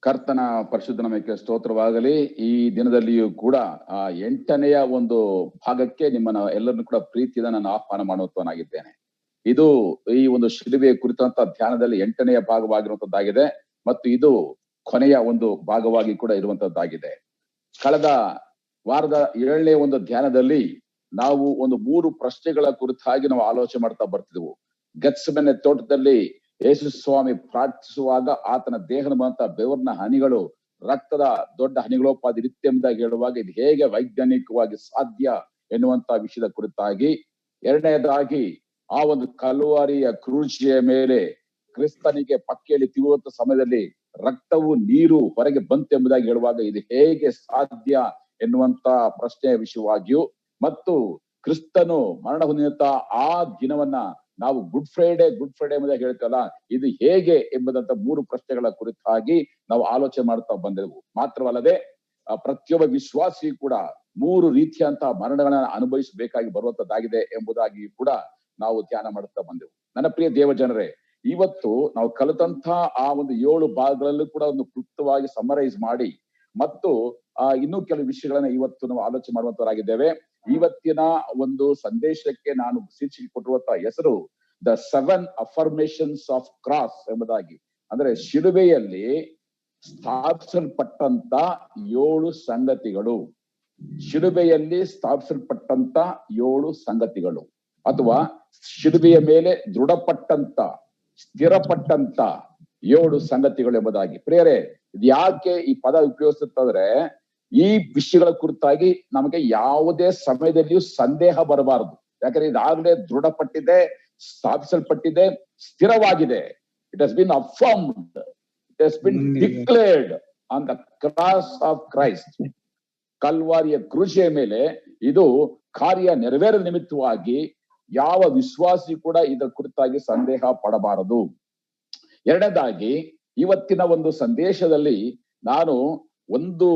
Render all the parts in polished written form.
ಕರ್ತನ ಪರಿಶುದ್ಧ ನಾಮಕ್ಕೆ ಸ್ತೋತ್ರವಾಗಲಿ. ಈ ದಿನದಲ್ಲಿಯೂ ಕೂಡ 8ನೆಯ ಒಂದು ಭಾಗಕ್ಕೆ ನಿಮ್ಮನ್ನ ಎಲ್ಲರನ್ನು ಕೂಡ ಪ್ರೀತಿಯಿಂದ ನಾನು ಆಹ್ವಾನ ಮಾಡುವಂತವನಾಗಿದ್ದೇನೆ. ಇದು ಈ ಒಂದು ಶಿಲುಬೆಯ ಕುರಿತಂತ ಧ್ಯಾನದಲ್ಲಿ 8ನೆಯ ಭಾಗವಾಗಿರುವಂತದ್ದಾಗಿದೆ ಮತ್ತು ಇದು ಕೊನೆಯ ಒಂದು ಭಾಗವಾಗಿ ಕೂಡ ಇರುವಂತದ್ದಾಗಿದೆ. ಕಳೆದ ವಾರದ 7ನೇ ಒಂದು ಧ್ಯಾನದಲ್ಲಿ ನಾವು ಒಂದು 3 ಪ್ರಶ್ನೆಗಳ ಕುರಿತಾಗಿ ನಾವು ಆಲೋಚನೆ ಮಾಡ್ತಾ ಬರ್ತಿದ್ವು. ಗೆತ್ಸೆಮನೆ ತೋಟದಲ್ಲಿ ಯೇಸು ಸ್ವಾಮಿ ಪ್ರಾರ್ಥಿಸುವಾಗ ಆತನ ದೇಹದ ಬಂತ ಬೆವರಿನ ಹನಿಗಳು ರಕ್ತದ ದೊಡ್ಡ ಹನಿಗಳೋಪಾದಿ ಇರುತ್ತೆ ಎಂಬುದಾಗಿ ಹೇಳುವಾಗ ಇದು ಹೇಗೆ ವೈಜ್ಞಾನಿಕವಾಗಿ ಸಾಧ್ಯ ಎನ್ನುವಂತ ವಿಷಯದ ಕುರಿತಾಗಿ, ಎರಡನೇದಾಗಿ ಆ ಒಂದು ಕಲ್ವಾರಿಯ ಕ್ರೂಶಿಯ ಮೇಲೆ ಕ್ರಿಸ್ತನಿಗೆ ಪಕ್ಕೆಯಲ್ಲಿ ತಿರುಗುವಂತ ಸಮಯದಲ್ಲಿ ರಕ್ತವು ನೀರು ಹೊರಗೆ ಬಂತೆಂಬುದಾಗಿ ಹೇಳುವಾಗ ಇದು ಹೇಗೆ ಸಾಧ್ಯ ಎನ್ನುವಂತ ಪ್ರಶ್ನೆಯ ವಿಷಯವಾಗಿಯೂ, ಮತ್ತು ಕ್ರಿಸ್ತನು ಮರಣ ಹೊಂದಿದಂತ ಆ ದಿನವನ್ನ ನಾವು ಗುಡ್ ಫ್ರೈಡೆ ಎಂಬುದಾಗಿ ಹೇಳ್ತೇವಲ್ಲ, ಇದು ಹೇಗೆ ಎಂಬುದಂತ 3 ಪ್ರಶ್ನೆಗಳ ಕುರಿತಾಗಿ ನಾವು ಆಲೋಚನೆ ಮಾಡ್ತಾ ಬಂದೆವು. ಮಾತ್ರವಲ್ಲದೆ ಪ್ರತಿಯೊಬ್ಬ ವಿಶ್ವಾಸಿ ಕೂಡ 3 ರೀತಿಯಂತಹ ಮರಣಗಳನ್ನ ಅನುಭವಿಸಬೇಕಾಗಿ ಬರುವಂತದ್ದಾಗಿದೆ ಎಂಬುದಾಗಿ ಕೂಡ ನಾವು ಧ್ಯಾನ ಮಾಡುತ್ತಾ ಬಂದೆವು. ನನ್ನ ಪ್ರಿಯ ದೇವ ಜನರೇ, ಇವತ್ತು ನಾವು ಕಲಿತಂತ ಆ ಒಂದು 7 ಭಾಗಗಳಲ್ಲೂ ಕೂಡ ಒಂದು ಕ್ಲುಪ್ತವಾಗಿ ಸಮರೈಸ್ ಮಾಡಿ ಮತ್ತು ಇನ್ನೂ ಕೆಲವು ವಿಷಯಗಳನ್ನ ಇವತ್ತು ನಾವು ಆಲೋಚನೆ ಮಾಡುವಂತವರಾಗಿದ್ದೇವೆ. ಇವತ್ತಿನ ಒಂದು ಸಂದೇಶಕ್ಕೆ ನಾನು ಶೀರ್ಷಿಕೆ ಕೊಟ್ಟಿರುವಂತಹ ಹೆಸರು ದ 7 ಅಫರ್ಮೇಶನ್ಸ್ ಆಫ್ ಕ್ರಾಸ್ ಎಂಬುದಾಗಿ. ಅಂದ್ರೆ ಶಿಲುಬೆಯಲ್ಲಿ ಸ್ಥಾಪಿಸಲ್ಪಟ್ಟಂತ 7 ಸಂಗತಿಗಳು, ಶಿಲುಬೆಯಲ್ಲಿ ಸ್ಥಾಪಿಸಲ್ಪಟ್ಟಂತ 7 ಸಂಗತಿಗಳು, ಅಥವಾ ಶಿಲುಬೆಯ ಮೇಲೆ ದೃಢಪಟ್ಟಂತ ಸ್ಥಿರಪಟ್ಟಂತ 7 ಸಂಗತಿಗಳು ಎಂಬುದಾಗಿ. ಪ್ರಿಯರೇ, ಇದು ಯಾಕೆ ಈ ಪದ ಉಪಯೋಗಿಸುತ್ತಂದ್ರೆ, ಈ ವಿಷಯಗಳ ಕುರಿತಾಗಿ ನಮಗೆ ಯಾವುದೇ ಸಮಯದಲ್ಲಿಯೂ ಸಂದೇಹ ಬರಬಾರದು. ಯಾಕಂದ್ರೆ ಇದಾಗಲೇ ದೃಢಪಟ್ಟಿದೆ, ಸ್ಥಾಪಿಸಲ್ಪಟ್ಟಿದೆ, ಸ್ಥಿರವಾಗಿದೆ. It has been affirmed, it has been declared on the cross of Christ. ಕಲ್ವಾರಿಯ ಕ್ರೂಶಿಯ ಮೇಲೆ ಇದು ಕಾರ್ಯ ನೆರವೇರ ನಿಮಿತ್ತವಾಗಿ ಯಾವ ವಿಶ್ವಾಸಿ ಕೂಡ ಇದರ ಕುರಿತಾಗಿ ಸಂದೇಹ ಪಡಬಾರದು. ಎರಡನೇದಾಗಿ, ಇವತ್ತಿನ ಒಂದು ಸಂದೇಶದಲ್ಲಿ ನಾನು ಒಂದು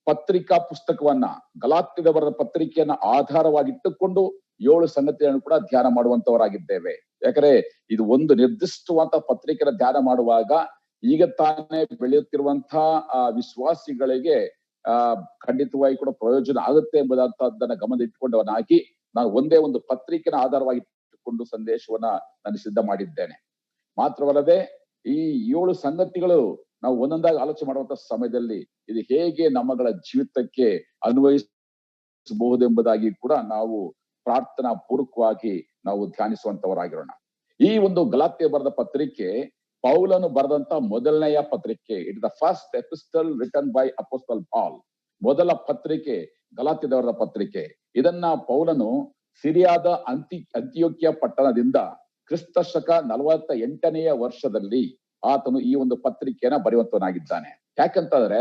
ಪತ್ರಿಕಾ ಪುಸ್ತಕವನ್ನ, ಗಲಾತ್ಯದ ಬರೆದ ಪತ್ರಿಕೆಯನ್ನ ಆಧಾರವಾಗಿಟ್ಟುಕೊಂಡು 7 ಸಂಗತಿಗಳನ್ನು ಕೂಡ ಧ್ಯಾನ ಮಾಡುವಂತವರಾಗಿದ್ದೇವೆ. ಯಾಕಂದ್ರೆ ಇದು ಒಂದು ನಿರ್ದಿಷ್ಟವಾದ ಪತ್ರಿಕೆಯ ಧ್ಯಾನ ಮಾಡುವಾಗ ಈಗ ತಾನೇ ಬೆಳೆಯುತ್ತಿರುವಂತಹ ವಿಶ್ವಾಸಿಗಳಿಗೆ ಖಂಡಿತವಾಗಿ ಕೂಡ ಪ್ರಯೋಜನ ಆಗುತ್ತೆ ಎಂಬುದಂತದ್ದನ್ನ ಗಮನದಲ್ಲಿಟ್ಟುಕೊಂಡವನಾಗಿ ನಾನು ಒಂದೇ ಒಂದು ಪತ್ರಿಕೆನ ಆಧಾರವಾಗಿ ಇಟ್ಟುಕೊಂಡು ಸಂದೇಶವನ್ನ ನಾನು ಸಿದ್ಧ ಮಾಡಿದ್ದೇನೆ. ಮಾತ್ರವಲ್ಲದೆ ಈ 7 ಸಂಗತಿಗಳು ನಾವು ಒಂದೊಂದಾಗಿ ಆಲೋಚನೆ ಮಾಡುವಂತ ಸಮಯದಲ್ಲಿ ಇದು ಹೇಗೆ ನಮ್ಮಗಳ ಜೀವಿತಕ್ಕೆ ಅನ್ವಯಿಸಬಹುದೆಂಬುದಾಗಿ ಕೂಡ ನಾವು ಪ್ರಾರ್ಥನಾ ಪೂರ್ವಕವಾಗಿ ನಾವು ಧ್ಯಾನಿಸುವಂತವರಾಗಿರೋಣ. ಈ ಒಂದು ಗಲಾತ್ಯ ಬರೆದ ಪತ್ರಿಕೆ ಪೌಲನು ಬರೆದಂತ ಮೊದಲನೆಯ ಪತ್ರಿಕೆ. It the first epistle written by apostle Paul. ಮೊದಲ ಪತ್ರಿಕೆ ಗಲಾತ್ಯದವರ ಪತ್ರಿಕೆ. ಇದನ್ನ ಪೌಲನು ಸಿರಿಯಾದ ಅಂತಿಯೋಕ್ಯ ಪಟ್ಟಣದಿಂದ ಕ್ರಿಸ್ತ ಶಕ 48ನೆಯ ವರ್ಷದಲ್ಲಿ ಆತನು ಈ ಒಂದು ಪತ್ರಿಕೆಯನ್ನ ಬರೆಯುವಂತವನಾಗಿದ್ದಾನೆ. ಯಾಕಂತಂದ್ರೆ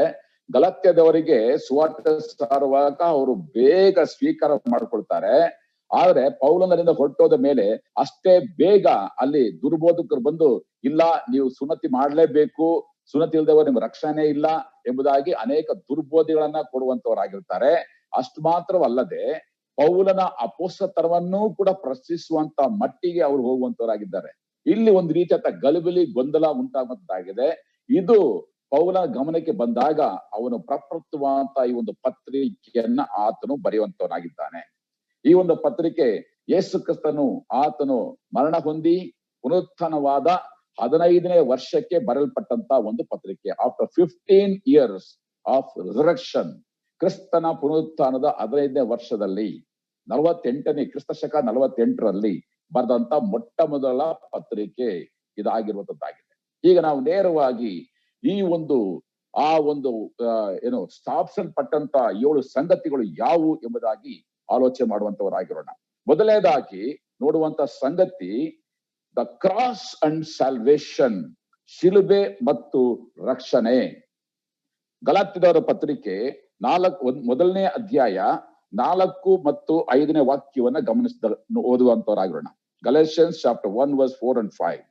ಗಲಾತ್ಯದವರಿಗೆ ಸುವಾರ್ತೆ ಸಾರುವಾಗ ಅವರು ಬೇಗ ಸ್ವೀಕಾರ ಮಾಡ್ಕೊಳ್ತಾರೆ. ಆದ್ರೆ ಪೌಲನರಿಂದ ಹೊರಟೋದ ಮೇಲೆ ಅಷ್ಟೇ ಬೇಗ ಅಲ್ಲಿ ದುರ್ಬೋಧಕರು ಬಂದು, ಇಲ್ಲ ನೀವು ಸುನ್ನತಿ ಮಾಡ್ಲೇಬೇಕು, ಸುನ್ನತಿ ಇಲ್ದವರು ನಿಮ್ಗೆ ರಕ್ಷಣೆ ಇಲ್ಲ ಎಂಬುದಾಗಿ ಅನೇಕ ದುರ್ಬೋಧಿಗಳನ್ನ ಕೊಡುವಂತವರಾಗಿರ್ತಾರೆ. ಅಷ್ಟು ಮಾತ್ರವಲ್ಲದೆ ಪೌಲನ ಅಪೊಸ್ತಲತ್ವವನ್ನೂ ಕೂಡ ಪ್ರಶ್ನಿಸುವಂತ ಮಟ್ಟಿಗೆ ಅವರು ಹೋಗುವಂತವರಾಗಿದ್ದಾರೆ. ಇಲ್ಲಿ ಒಂದು ರೀತಿಯ ಗಲಿಬಿಲಿ ಗೊಂದಲ ಉಂಟಾಗುವಂತಾಗಿದೆ. ಇದು ಪೌಲನ ಗಮನಕ್ಕೆ ಬಂದಾಗ ಅವನು ಪ್ರಪ್ರಥಮವಾದಂತ ಈ ಒಂದು ಪತ್ರಿಕೆಯನ್ನ ಆತನು ಬರೆಯುವಂತವನಾಗಿದ್ದಾನೆ. ಈ ಒಂದು ಪತ್ರಿಕೆ ಯೇಸು ಕ್ರಿಸ್ತನು ಆತನು ಮರಣ ಹೊಂದಿ ಪುನರುತ್ಥಾನವಾದ 15ನೇ ವರ್ಷಕ್ಕೆ ಬರೆಯಲ್ಪಟ್ಟಂತ ಒಂದು ಪತ್ರಿಕೆ. ಆಫ್ಟರ್ 15 years ಆಫ್ ರಿಸರೆಕ್ಷನ್, ಕ್ರಿಸ್ತನ ಪುನರುತ್ಥಾನದ 15ನೇ ವರ್ಷದಲ್ಲಿ 48ನೇ ಕ್ರಿಸ್ತ ಶಕ 48ರಲ್ಲಿ ಬರೆದಂತ ಮೊಟ್ಟ ಮೊದಲ ಪತ್ರಿಕೆ ಇದಾಗಿರುವಂತದ್ದಾಗಿದೆ. ಈಗ ನಾವು ನೇರವಾಗಿ ಈ ಒಂದು ಸ್ಥಾಪಿಸಲ್ಪಟ್ಟಂತ 7 ಸಂಗತಿಗಳು ಯಾವುವು ಎಂಬುದಾಗಿ ಆಲೋಚನೆ ಮಾಡುವಂತವರಾಗಿರೋಣ. ಮೊದಲನೇದಾಗಿ ನೋಡುವಂತ ಸಂಗತಿ ದ ಕ್ರಾಸ್ ಅಂಡ್ ಸಾಲ್ವೇಷನ್, ಶಿಲುಬೆ ಮತ್ತು ರಕ್ಷಣೆ. ಗಲಾತ್ಯದವರ ಪತ್ರಿಕೆ 1ನೇ ಅಧ್ಯಾಯ 4 ಮತ್ತು 5ನೇ ವಾಕ್ಯವನ್ನ ಓದುವಂತವರಾಗಿರೋಣ. ಗಲಾಟಿಯನ್ಸ್ ಚಾಪ್ಟರ್ 1 verse 4 and 5.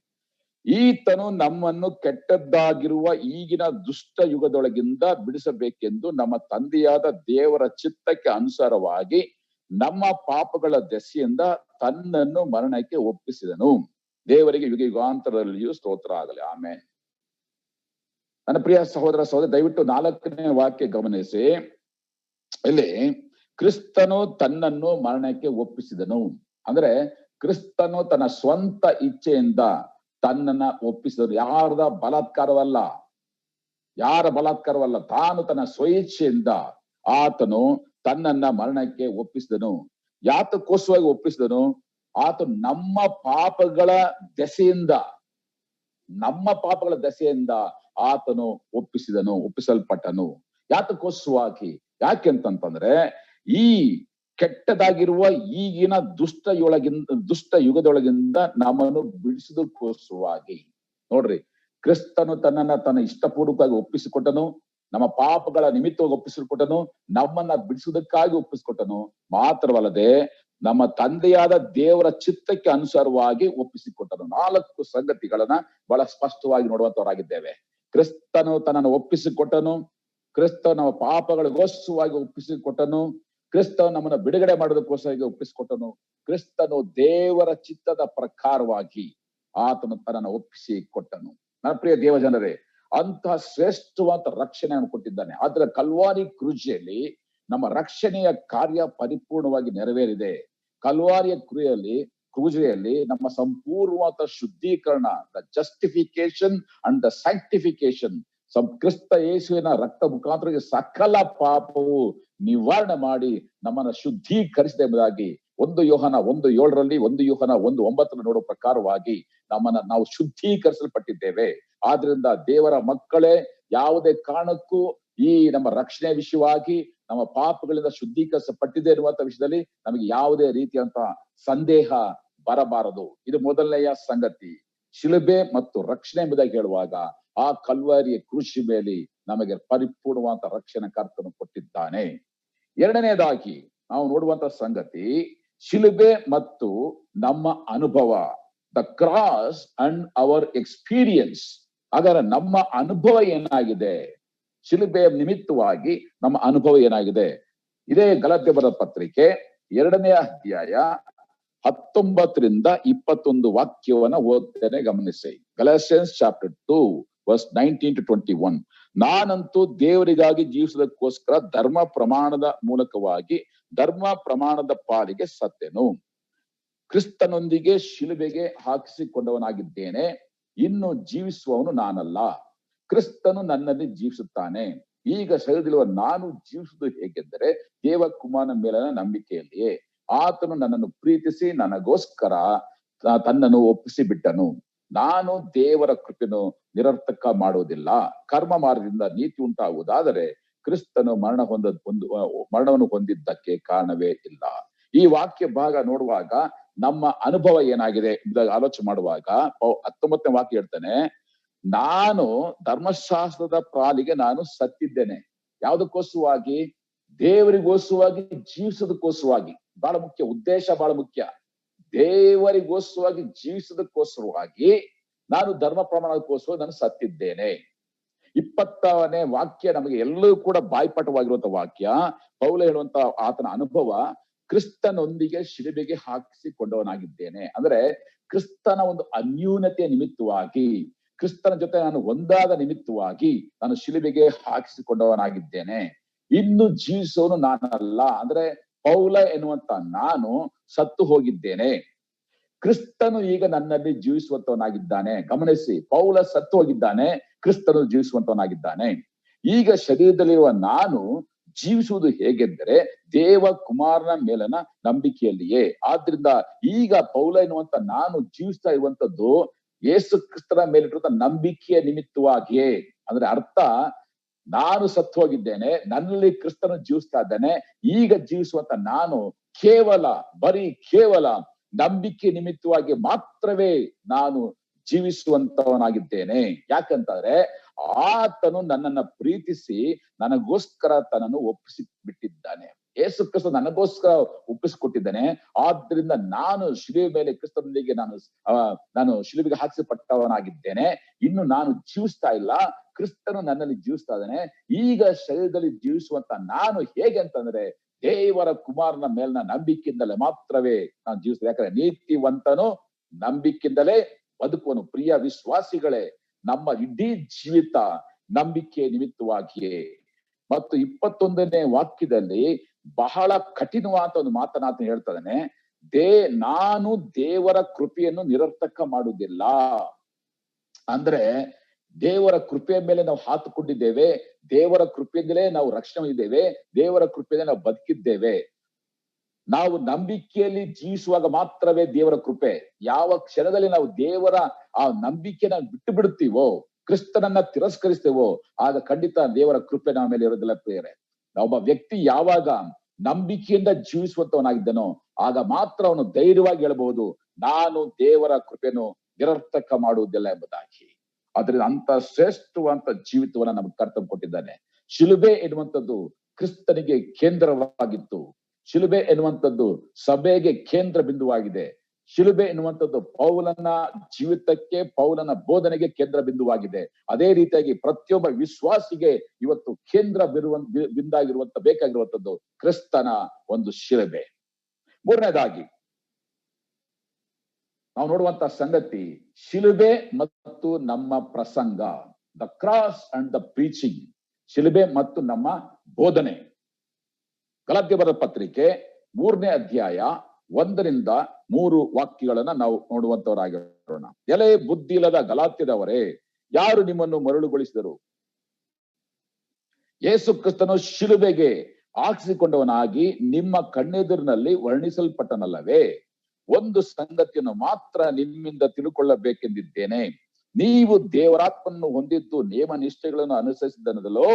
ಈತನು ನಮ್ಮನ್ನು ಕೆಟ್ಟದ್ದಾಗಿರುವ ಈಗಿನ ದುಷ್ಟ ಯುಗದೊಳಗಿಂದ ಬಿಡಿಸಬೇಕೆಂದು ನಮ್ಮ ತಂದೆಯಾದ ದೇವರ ಚಿತ್ತಕ್ಕೆ ಅನುಸಾರವಾಗಿ ನಮ್ಮ ಪಾಪಗಳ ದೆಸೆಯಿಂದ ತನ್ನನ್ನು ಮರಣಕ್ಕೆ ಒಪ್ಪಿಸಿದನು. ದೇವರಿಗೆ ಯುಗ ಯುಗಾಂತರದಲ್ಲಿಯೂ ಸ್ತೋತ್ರ ಆಗಲಿ, ಆಮೆನ್. ನನ್ನ ಪ್ರಿಯ ಸಹೋದರ ಸಹೋದರಿ, ದಯವಿಟ್ಟು 4ನೇ ವಾಕ್ಯ ಗಮನಿಸಿ. ಇಲ್ಲಿ ಕ್ರಿಸ್ತನು ತನ್ನನ್ನು ಮರಣಕ್ಕೆ ಒಪ್ಪಿಸಿದನು. ಅಂದ್ರೆ ಕ್ರಿಸ್ತನು ತನ್ನ ಸ್ವಂತ ಇಚ್ಛೆಯಿಂದ ತನ್ನನ್ನ ಒಪ್ಪಿಸಿದನು. ಯಾರದ ಬಲಾತ್ಕಾರವಲ್ಲ, ತಾನು ತನ್ನ ಸ್ವಇಚ್ಛೆಯಿಂದ ಆತನು ತನ್ನನ್ನ ಮರಣಕ್ಕೆ ಒಪ್ಪಿಸಿದನು. ಯಾತಕ್ಕೋಸ್ಕರವಾಗಿ ಒಪ್ಪಿಸಿದನು? ಆತನು ನಮ್ಮ ಪಾಪಗಳ ದೆಸೆಯಿಂದ ಆತನು ಒಪ್ಪಿಸಲ್ಪಟ್ಟನು. ಯಾತಕ್ಕೋಸ್ಕರವಾಗಿ? ಯಾಕೆಂತಂದ್ರೆ ಈ ಕೆಟ್ಟದಾಗಿರುವ ಈಗಿನ ದುಷ್ಟ ಯುಗದೊಳಗಿಂದ ನಮ್ಮನ್ನು ಬಿಡಿಸುವುದಕ್ಕೋಸ್ಕರವಾಗಿ. ನೋಡ್ರಿ, ಕ್ರಿಸ್ತನು ತನ್ನ ಇಷ್ಟಪೂರ್ವಕವಾಗಿ ಒಪ್ಪಿಸಿಕೊಟ್ಟನು. ನಮ್ಮ ಪಾಪಗಳ ನಿಮಿತ್ತವಾಗಿ ಒಪ್ಪಿಸಿಕೊಟ್ಟನು. ನಮ್ಮನ್ನ ಬಿಡಿಸುವುದಕ್ಕಾಗಿ ಒಪ್ಪಿಸಿಕೊಟ್ಟನು. ಮಾತ್ರವಲ್ಲದೆ ನಮ್ಮ ತಂದೆಯಾದ ದೇವರ ಚಿತ್ತಕ್ಕೆ ಅನುಸಾರವಾಗಿ ಒಪ್ಪಿಸಿಕೊಟ್ಟನು. 4 ಸಂಗತಿಗಳನ್ನ ಬಹಳ ಸ್ಪಷ್ಟವಾಗಿ ನೋಡುವಂತವರಾಗಿದ್ದೇವೆ. ಕ್ರಿಸ್ತನು ತನ್ನನ್ನು ಒಪ್ಪಿಸಿಕೊಟ್ಟನು. ಕ್ರಿಸ್ತ ನಮ್ಮ ಪಾಪಗಳಿಗೋಸ್ಕರವಾಗಿ ಒಪ್ಪಿಸಿಕೊಟ್ಟನು. ಕ್ರಿಸ್ತನು ನಮ್ಮನ್ನ ಬಿಡುಗಡೆ ಮಾಡೋದಕ್ಕೋಸ್ಕರ ಒಪ್ಪಿಸಿಕೊಟ್ಟನು. ಕ್ರಿಸ್ತನು ದೇವರ ಚಿತ್ತದ ಪ್ರಕಾರವಾಗಿ ಆತನು ತನ್ನನ್ನು ಒಪ್ಪಿಸಿಕೊಟ್ಟನು. ನನ್ನ ಪ್ರಿಯ ದೇವ ಜನರೇ, ಅಂತಹ ಶ್ರೇಷ್ಠವಾದ ರಕ್ಷಣೆಯನ್ನು ಕೊಟ್ಟಿದ್ದಾನೆ. ಆದ್ರೆ ಕಲ್ವಾರಿ ಕ್ರೂಜೆಯಲ್ಲಿ ನಮ್ಮ ರಕ್ಷಣೆಯ ಕಾರ್ಯ ಪರಿಪೂರ್ಣವಾಗಿ ನೆರವೇರಿದೆ. ಕಲ್ವಾರಿಯ ಕ್ರೂಜೆಯಲ್ಲಿ ನಮ್ಮ ಸಂಪೂರ್ಣವಾದ ಶುದ್ಧೀಕರಣ, the justification and the sanctification, ಕ್ರಿಸ್ತ ಯೇಸುವಿನ ರಕ್ತ ಮುಖಾಂತರ ಸಕಲ ಪಾಪವು ನಿವಾರಣೆ ಮಾಡಿ ನಮ್ಮನ್ನ ಶುದ್ಧೀಕರಿಸಿದೆ ಎಂಬುದಾಗಿ 1 ಯೋಹನ 1:7, 1 ಯೋಹನ 1:9 ನೋಡುವ ಪ್ರಕಾರವಾಗಿ ನಾವು ಶುದ್ಧೀಕರಿಸಲ್ಪಟ್ಟಿದ್ದೇವೆ. ಆದ್ರಿಂದ ದೇವರ ಮಕ್ಕಳೇ, ಯಾವುದೇ ಕಾರಣಕ್ಕೂ ಈ ನಮ್ಮ ರಕ್ಷಣೆ ವಿಷಯವಾಗಿ ನಮ್ಮ ಪಾಪಗಳಿಂದ ಶುದ್ಧೀಕರಿಸಲ್ಪಟ್ಟಿದೆ ಎನ್ನುವಂತ ವಿಷಯದಲ್ಲಿ ನಮಗೆ ಯಾವುದೇ ರೀತಿಯಂತಹ ಸಂದೇಹ ಬರಬಾರದು. ಇದು ಮೊದಲನೆಯ ಸಂಗತಿ. ಶಿಲುಬೆ ಮತ್ತು ರಕ್ಷಣೆ ಎಂಬುದಾಗಿ ಹೇಳುವಾಗ ಆ ಕಲ್ವಾರಿಯ ಕ್ರೂಶಿ ಮೇಲೆ ನಮಗೆ ಪರಿಪೂರ್ಣವಾದ ರಕ್ಷಣೆ ಕರ್ತನು ಕೊಟ್ಟಿದ್ದಾನೆ. ಎರಡನೇದಾಗಿ ನಾವು ನೋಡುವಂತ ಸಂಗತಿ ಶಿಲುಬೆ ಮತ್ತು ನಮ್ಮ ಅನುಭವ, the cross and hour experience. ಹಾಗಾದ್ರೆ ನಮ್ಮ ಅನುಭವ ಏನಾಗಿದೆ? ಶಿಲುಬೆಯ ನಿಮಿತ್ತವಾಗಿ ನಮ್ಮ ಅನುಭವ ಏನಾಗಿದೆ? ಇದೇ ಗಲಾತ್ಯ ಬರೆದ ಪತ್ರಿಕೆ 2ನೇ ಅಧ್ಯಾಯ 19ರಿಂದ 21 ವಾಕ್ಯವನ್ನ ಓದ್ತೇನೆ, ಗಮನಿಸಿ. ಗಲಾಟಿಯನ್ಸ್ ಚಾಪ್ಟರ್ 2 verse 19 to 21. ನಾನಂತೂ ದೇವರಿಗಾಗಿ ಜೀವಿಸುವುದಕ್ಕೋಸ್ಕರ ಧರ್ಮ ಪ್ರಮಾಣದ ಮೂಲಕವಾಗಿ ಧರ್ಮ ಪ್ರಮಾಣದ ಪಾಲಿಗೆ ಸತ್ತೆನು. ಕ್ರಿಸ್ತನೊಂದಿಗೆ ಶಿಲುಬೆಗೆ ಹಾಕಿಸಿಕೊಂಡವನಾಗಿದ್ದೇನೆ. ಇನ್ನು ಜೀವಿಸುವವನು ನಾನಲ್ಲ, ಕ್ರಿಸ್ತನು ನನ್ನಲ್ಲಿ ಜೀವಿಸುತ್ತಾನೆ. ಈಗ ಶರೀರದಲ್ಲಿರುವ ನಾನು ಜೀವಿಸುವುದು ಹೇಗೆಂದರೆ ದೇವಕುಮಾರನ ಮೇಲಿನ ನಂಬಿಕೆಯಲ್ಲಿಯೇ. ಆತನು ನನ್ನನ್ನು ಪ್ರೀತಿಸಿ ನನಗೋಸ್ಕರ ತನ್ನನ್ನು ಒಪ್ಪಿಸಿ ಬಿಟ್ಟನು. ನಾನು ದೇವರ ಕೃಪೆಯನ್ನು ನಿರರ್ಥಕ ಮಾಡುವುದಿಲ್ಲ. ಕರ್ಮ ಮಾರ್ಗದಿಂದ ನೀತಿ ಉಂಟಾಗುವುದಾದರೆ ಕ್ರಿಸ್ತನು ಮರಣವನ್ನು ಹೊಂದಿದ್ದಕ್ಕೆ ಕಾರಣವೇ ಇಲ್ಲ. ಈ ವಾಕ್ಯ ಭಾಗ ನೋಡುವಾಗ ನಮ್ಮ ಅನುಭವ ಏನಾಗಿದೆ ಇದಾಗ ಆಲೋಚನೆ ಮಾಡುವಾಗ 19ನೇ ವಾಕ್ಯ ಹೇಳ್ತಾನೆ, ನಾನು ಧರ್ಮಶಾಸ್ತ್ರದ ಪಾಲಿಗೆ ನಾನು ಸತ್ತಿದ್ದೇನೆ. ಯಾವುದಕ್ಕೋಸ್ಕರವಾಗಿ? ದೇವರಿಗೋಸ್ಕರವಾಗಿ ಜೀವಿಸೋದಕ್ಕೋಸ್ಕರವಾಗಿ. ಬಹಳ ಮುಖ್ಯ, ಉದ್ದೇಶ ಬಹಳ ಮುಖ್ಯ. ದೇವರಿಗೋಸ್ಕರವಾಗಿ ಜೀವಿಸೋದಕ್ಕೋಸ್ಕರವಾಗಿ ನಾನು ಧರ್ಮ ಪ್ರಮಾಣಕ್ಕೋಸ್ಕರ ನಾನು ಸತ್ತಿದ್ದೇನೆ. 20ನೇ ವಾಕ್ಯ ನಮಗೆ ಎಲ್ಲರೂ ಕೂಡ ಬಾಯ್ಪಾಠವಾಗಿರುವಂತ ವಾಕ್ಯ. ಪೌಲ ಹೇಳುವಂತ ಆತನ ಅನುಭವ, ಕ್ರಿಸ್ತನೊಂದಿಗೆ ಶಿಲುಬೆಗೆ ಹಾಕಿಸಿಕೊಂಡವನಾಗಿದ್ದೇನೆ. ಅಂದ್ರೆ ಕ್ರಿಸ್ತನ ಒಂದು ಅನ್ಯೂನತೆಯ ನಿಮಿತ್ತವಾಗಿ, ಕ್ರಿಸ್ತನ ಜೊತೆ ನಾನು ಒಂದಾದ ನಿಮಿತ್ತವಾಗಿ ನಾನು ಶಿಲುಬೆಗೆ ಹಾಕಿಸಿಕೊಂಡವನಾಗಿದ್ದೇನೆ. ಇನ್ನು ಜೀವಿಸೋನು ನಾನಲ್ಲ, ಅಂದ್ರೆ ಪೌಲ ಎನ್ನುವಂತ ನಾನು ಸತ್ತು ಹೋಗಿದ್ದೇನೆ. ಕ್ರಿಸ್ತನು ಈಗ ನನ್ನಲ್ಲಿ ಜೀವಿಸುವಂತವನಾಗಿದ್ದಾನೆ. ಗಮನಿಸಿ, ಪೌಲ ಸತ್ತು ಹೋಗಿದ್ದಾನೆ, ಕ್ರಿಸ್ತನು ಜೀವಿಸುವಂತವನಾಗಿದ್ದಾನೆ. ಈಗ ಶರೀರದಲ್ಲಿರುವ ನಾನು ಜೀವಿಸುವುದು ಹೇಗೆಂದರೆ ದೇವಕುಮಾರನ ಮೇಲನ ನಂಬಿಕೆಯಲ್ಲಿಯೇ. ಆದ್ರಿಂದ ಈಗ ಪೌಲ ಎನ್ನುವಂತ ನಾನು ಜೀವಿಸ್ತಾ ಇರುವಂತದ್ದು ಯೇಸು ಕ್ರಿಸ್ತನ ಮೇಲಿರುವಂತ ನಂಬಿಕೆಯ ನಿಮಿತ್ತವಾಗಿಯೇ. ಅಂದ್ರೆ ಅರ್ಥ, ನಾನು ಸತ್ತು ಹೋಗಿದ್ದೇನೆ, ನನ್ನಲ್ಲಿ ಕ್ರಿಸ್ತನು ಜೀವಿಸ್ತಾ ಇದ್ದಾನೆ. ಈಗ ಜೀವಿಸುವಂತ ನಾನು ಕೇವಲ ನಂಬಿಕೆ ನಿಮಿತ್ತವಾಗಿ ಮಾತ್ರವೇ ನಾನು ಜೀವಿಸುವಂತವನಾಗಿದ್ದೇನೆ. ಯಾಕಂತಂದ್ರೆ ಆತನು ನನ್ನನ್ನ ಪ್ರೀತಿಸಿ ನನಗೋಸ್ಕರ ತನ್ನನ್ನು ಒಪ್ಪಿಸಿ ಬಿಟ್ಟಿದ್ದಾನೆ. ಯೇಸು ಕ್ರಿಸ್ತ ನನಗೋಸ್ಕರ ಒಪ್ಪಿಸಿಕೊಟ್ಟಿದ್ದಾನೆ. ಆದ್ರಿಂದ ನಾನು ಶಿಲುಬೆ ಮೇಲೆ ಕ್ರಿಸ್ತನೊಂದಿಗೆ ನಾನು ಶಿಲುಬೆಗೆ ಹಾಕಿಸಲ್ಪಟ್ಟವನಾಗಿದ್ದೇನೆ. ಇನ್ನು ನಾನು ಜೀವಿಸ್ತಾ ಇಲ್ಲ, ಕ್ರಿಸ್ತನು ನನ್ನಲ್ಲಿ ಜೀವಿಸ್ತಾ ಇದ್ದಾನೆ. ಈಗ ಶರೀರದಲ್ಲಿ ಜೀವಿಸುವಂತ ನಾನು ಹೇಗೆ ಅಂತಂದ್ರೆ ದೇವರ ಕುಮಾರನ ಮೇಲಿನ ನಂಬಿಕೆಯಿಂದಲೇ ಮಾತ್ರವೇ ನಾನು ಜೀವಿಸ್ತೇನೆ. ಯಾಕಂದ್ರೆ ನೀತಿವಂತನು ನಂಬಿಕೆಯಿಂದಲೇ ಬದುಕುವನು. ಪ್ರಿಯ ವಿಶ್ವಾಸಿಗಳೇ, ನಮ್ಮ ಇಡೀ ಜೀವಿತ ನಂಬಿಕೆ ನಿಮಿತ್ತವಾಗಿಯೇ. ಮತ್ತು 21ನೇ ವಾಕ್ಯದಲ್ಲಿ ಬಹಳ ಕಠಿಣವಾದ ಒಂದು ಮಾತನಾತ ಹೇಳ್ತಾನೆ, ನಾನು ದೇವರ ಕೃಪೆಯನ್ನು ನಿರರ್ಥಕ ಮಾಡುವುದಿಲ್ಲ. ಅಂದ್ರೆ ದೇವರ ಕೃಪೆಯ ಮೇಲೆ ನಾವು ಹಾತುಕೊಂಡಿದ್ದೇವೆ, ದೇವರ ಕೃಪೆಯಿಂದಲೇ ನಾವು ರಕ್ಷಣೆ ಇದ್ದೇವೆ, ದೇವರ ಕೃಪೆಯಿಂದ ನಾವು ಬದುಕಿದ್ದೇವೆ. ನಾವು ನಂಬಿಕೆಯಲ್ಲಿ ಜೀವಿಸುವಾಗ ಮಾತ್ರವೇ ದೇವರ ಕೃಪೆ. ಯಾವ ಕ್ಷಣದಲ್ಲಿ ನಾವು ದೇವರ ಆ ನಂಬಿಕೆನ ಬಿಟ್ಟು ಬಿಡುತ್ತೀವೋ, ಕ್ರಿಸ್ತನನ್ನ ತಿರಸ್ಕರಿಸ್ತೇವೋ, ಆಗ ಖಂಡಿತ ದೇವರ ಕೃಪೆ ನಮ್ಮ ಮೇಲೆ ಇರೋದಿಲ್ಲ ಪ್ರಿಯರೇ. ಒಬ್ಬ ವ್ಯಕ್ತಿ ಯಾವಾಗ ನಂಬಿಕೆಯಿಂದ ಜೀವಿಸುವಂತವನಾಗಿದ್ದನೋ ಆಗ ಮಾತ್ರ ಅವನು ಧೈರ್ಯವಾಗಿ ಹೇಳಬಹುದು, ನಾನು ದೇವರ ಕೃಪೆಯನ್ನು ನಿರರ್ಥಕ ಮಾಡುವುದಿಲ್ಲ ಎಂಬುದಾಗಿ. ಆದ್ರಿಂದ ಅಂತ ಶ್ರೇಷ್ಠವಂತ ಜೀವಿತವನ್ನ ನಮ್ಗೆ ಕರ್ತವ್ಯ ಕೊಟ್ಟಿದ್ದಾನೆ. ಶಿಲುಬೆ ಎನ್ನುವಂಥದ್ದು ಕ್ರಿಸ್ತನಿಗೆ ಕೇಂದ್ರವಾಗಿತ್ತು. ಶಿಲುಬೆ ಎನ್ನುವಂಥದ್ದು ಸಭೆಗೆ ಕೇಂದ್ರ ಬಿಂದುವಾಗಿದೆ. ಶಿಲುಬೆ ಎನ್ನುವಂಥದ್ದು ಪೌಲನ ಜೀವಿತಕ್ಕೆ, ಪೌಲನ ಬೋಧನೆಗೆ ಕೇಂದ್ರ ಬಿಂದುವಾಗಿದೆ. ಅದೇ ರೀತಿಯಾಗಿ ಪ್ರತಿಯೊಬ್ಬ ವಿಶ್ವಾಸಿಗೆ ಇವತ್ತು ಕೇಂದ್ರ ಬಿಂದಾಗಿರುವಂತ ಬೇಕಾಗಿರುವಂತದ್ದು ಕ್ರಿಸ್ತನ ಒಂದು ಶಿಲುಬೆ. ಮೂರನೇದಾಗಿ ನಾವು ನೋಡುವಂತ ಸಂಗತಿ ಶಿಲುಬೆ ಮತ್ತು ನಮ್ಮ ಪ್ರಸಂಗ, the cross and the preaching. ಶಿಲುಬೆ ಮತ್ತು ನಮ್ಮ ಬೋಧನೆ. ಗಲಾತ್ಯ ಬರೆದ ಪತ್ರಿಕೆ 3ನೇ ಅಧ್ಯಾಯ 1ರಿಂದ 3 ವಾಕ್ಯಗಳನ್ನ ನಾವು ನೋಡುವಂತವರಾಗಿರೋಣ. ಎಲೆ ಬುದ್ಧಿ ಇಲ್ಲದ ಗಲಾತ್ಯದವರೇ, ಯಾರು ನಿಮ್ಮನ್ನು ಮರಳುಗೊಳಿಸಿದರು? ಯೇಸು ಕ್ರಿಸ್ತನು ಶಿಲುಬೆಗೆ ಹಾಕಿಸಿಕೊಂಡವನಾಗಿ ನಿಮ್ಮ ಕಣ್ಣೆದುರಿನಲ್ಲಿ ವರ್ಣಿಸಲ್ಪಟ್ಟನಲ್ಲವೇ? ಒಂದು ಸಂಗತಿಯನ್ನು ಮಾತ್ರ ನಿಮ್ಮಿಂದ ತಿಳ್ಕೊಳ್ಳಬೇಕೆಂದಿದ್ದೇನೆ, ನೀವು ದೇವರಾತ್ಮನ್ನು ಹೊಂದಿದ್ದು ನೇಮ ನಿಷ್ಠೆಗಳನ್ನು ಅನುಸರಿಸಿದ್ದರಿಂದಲೋ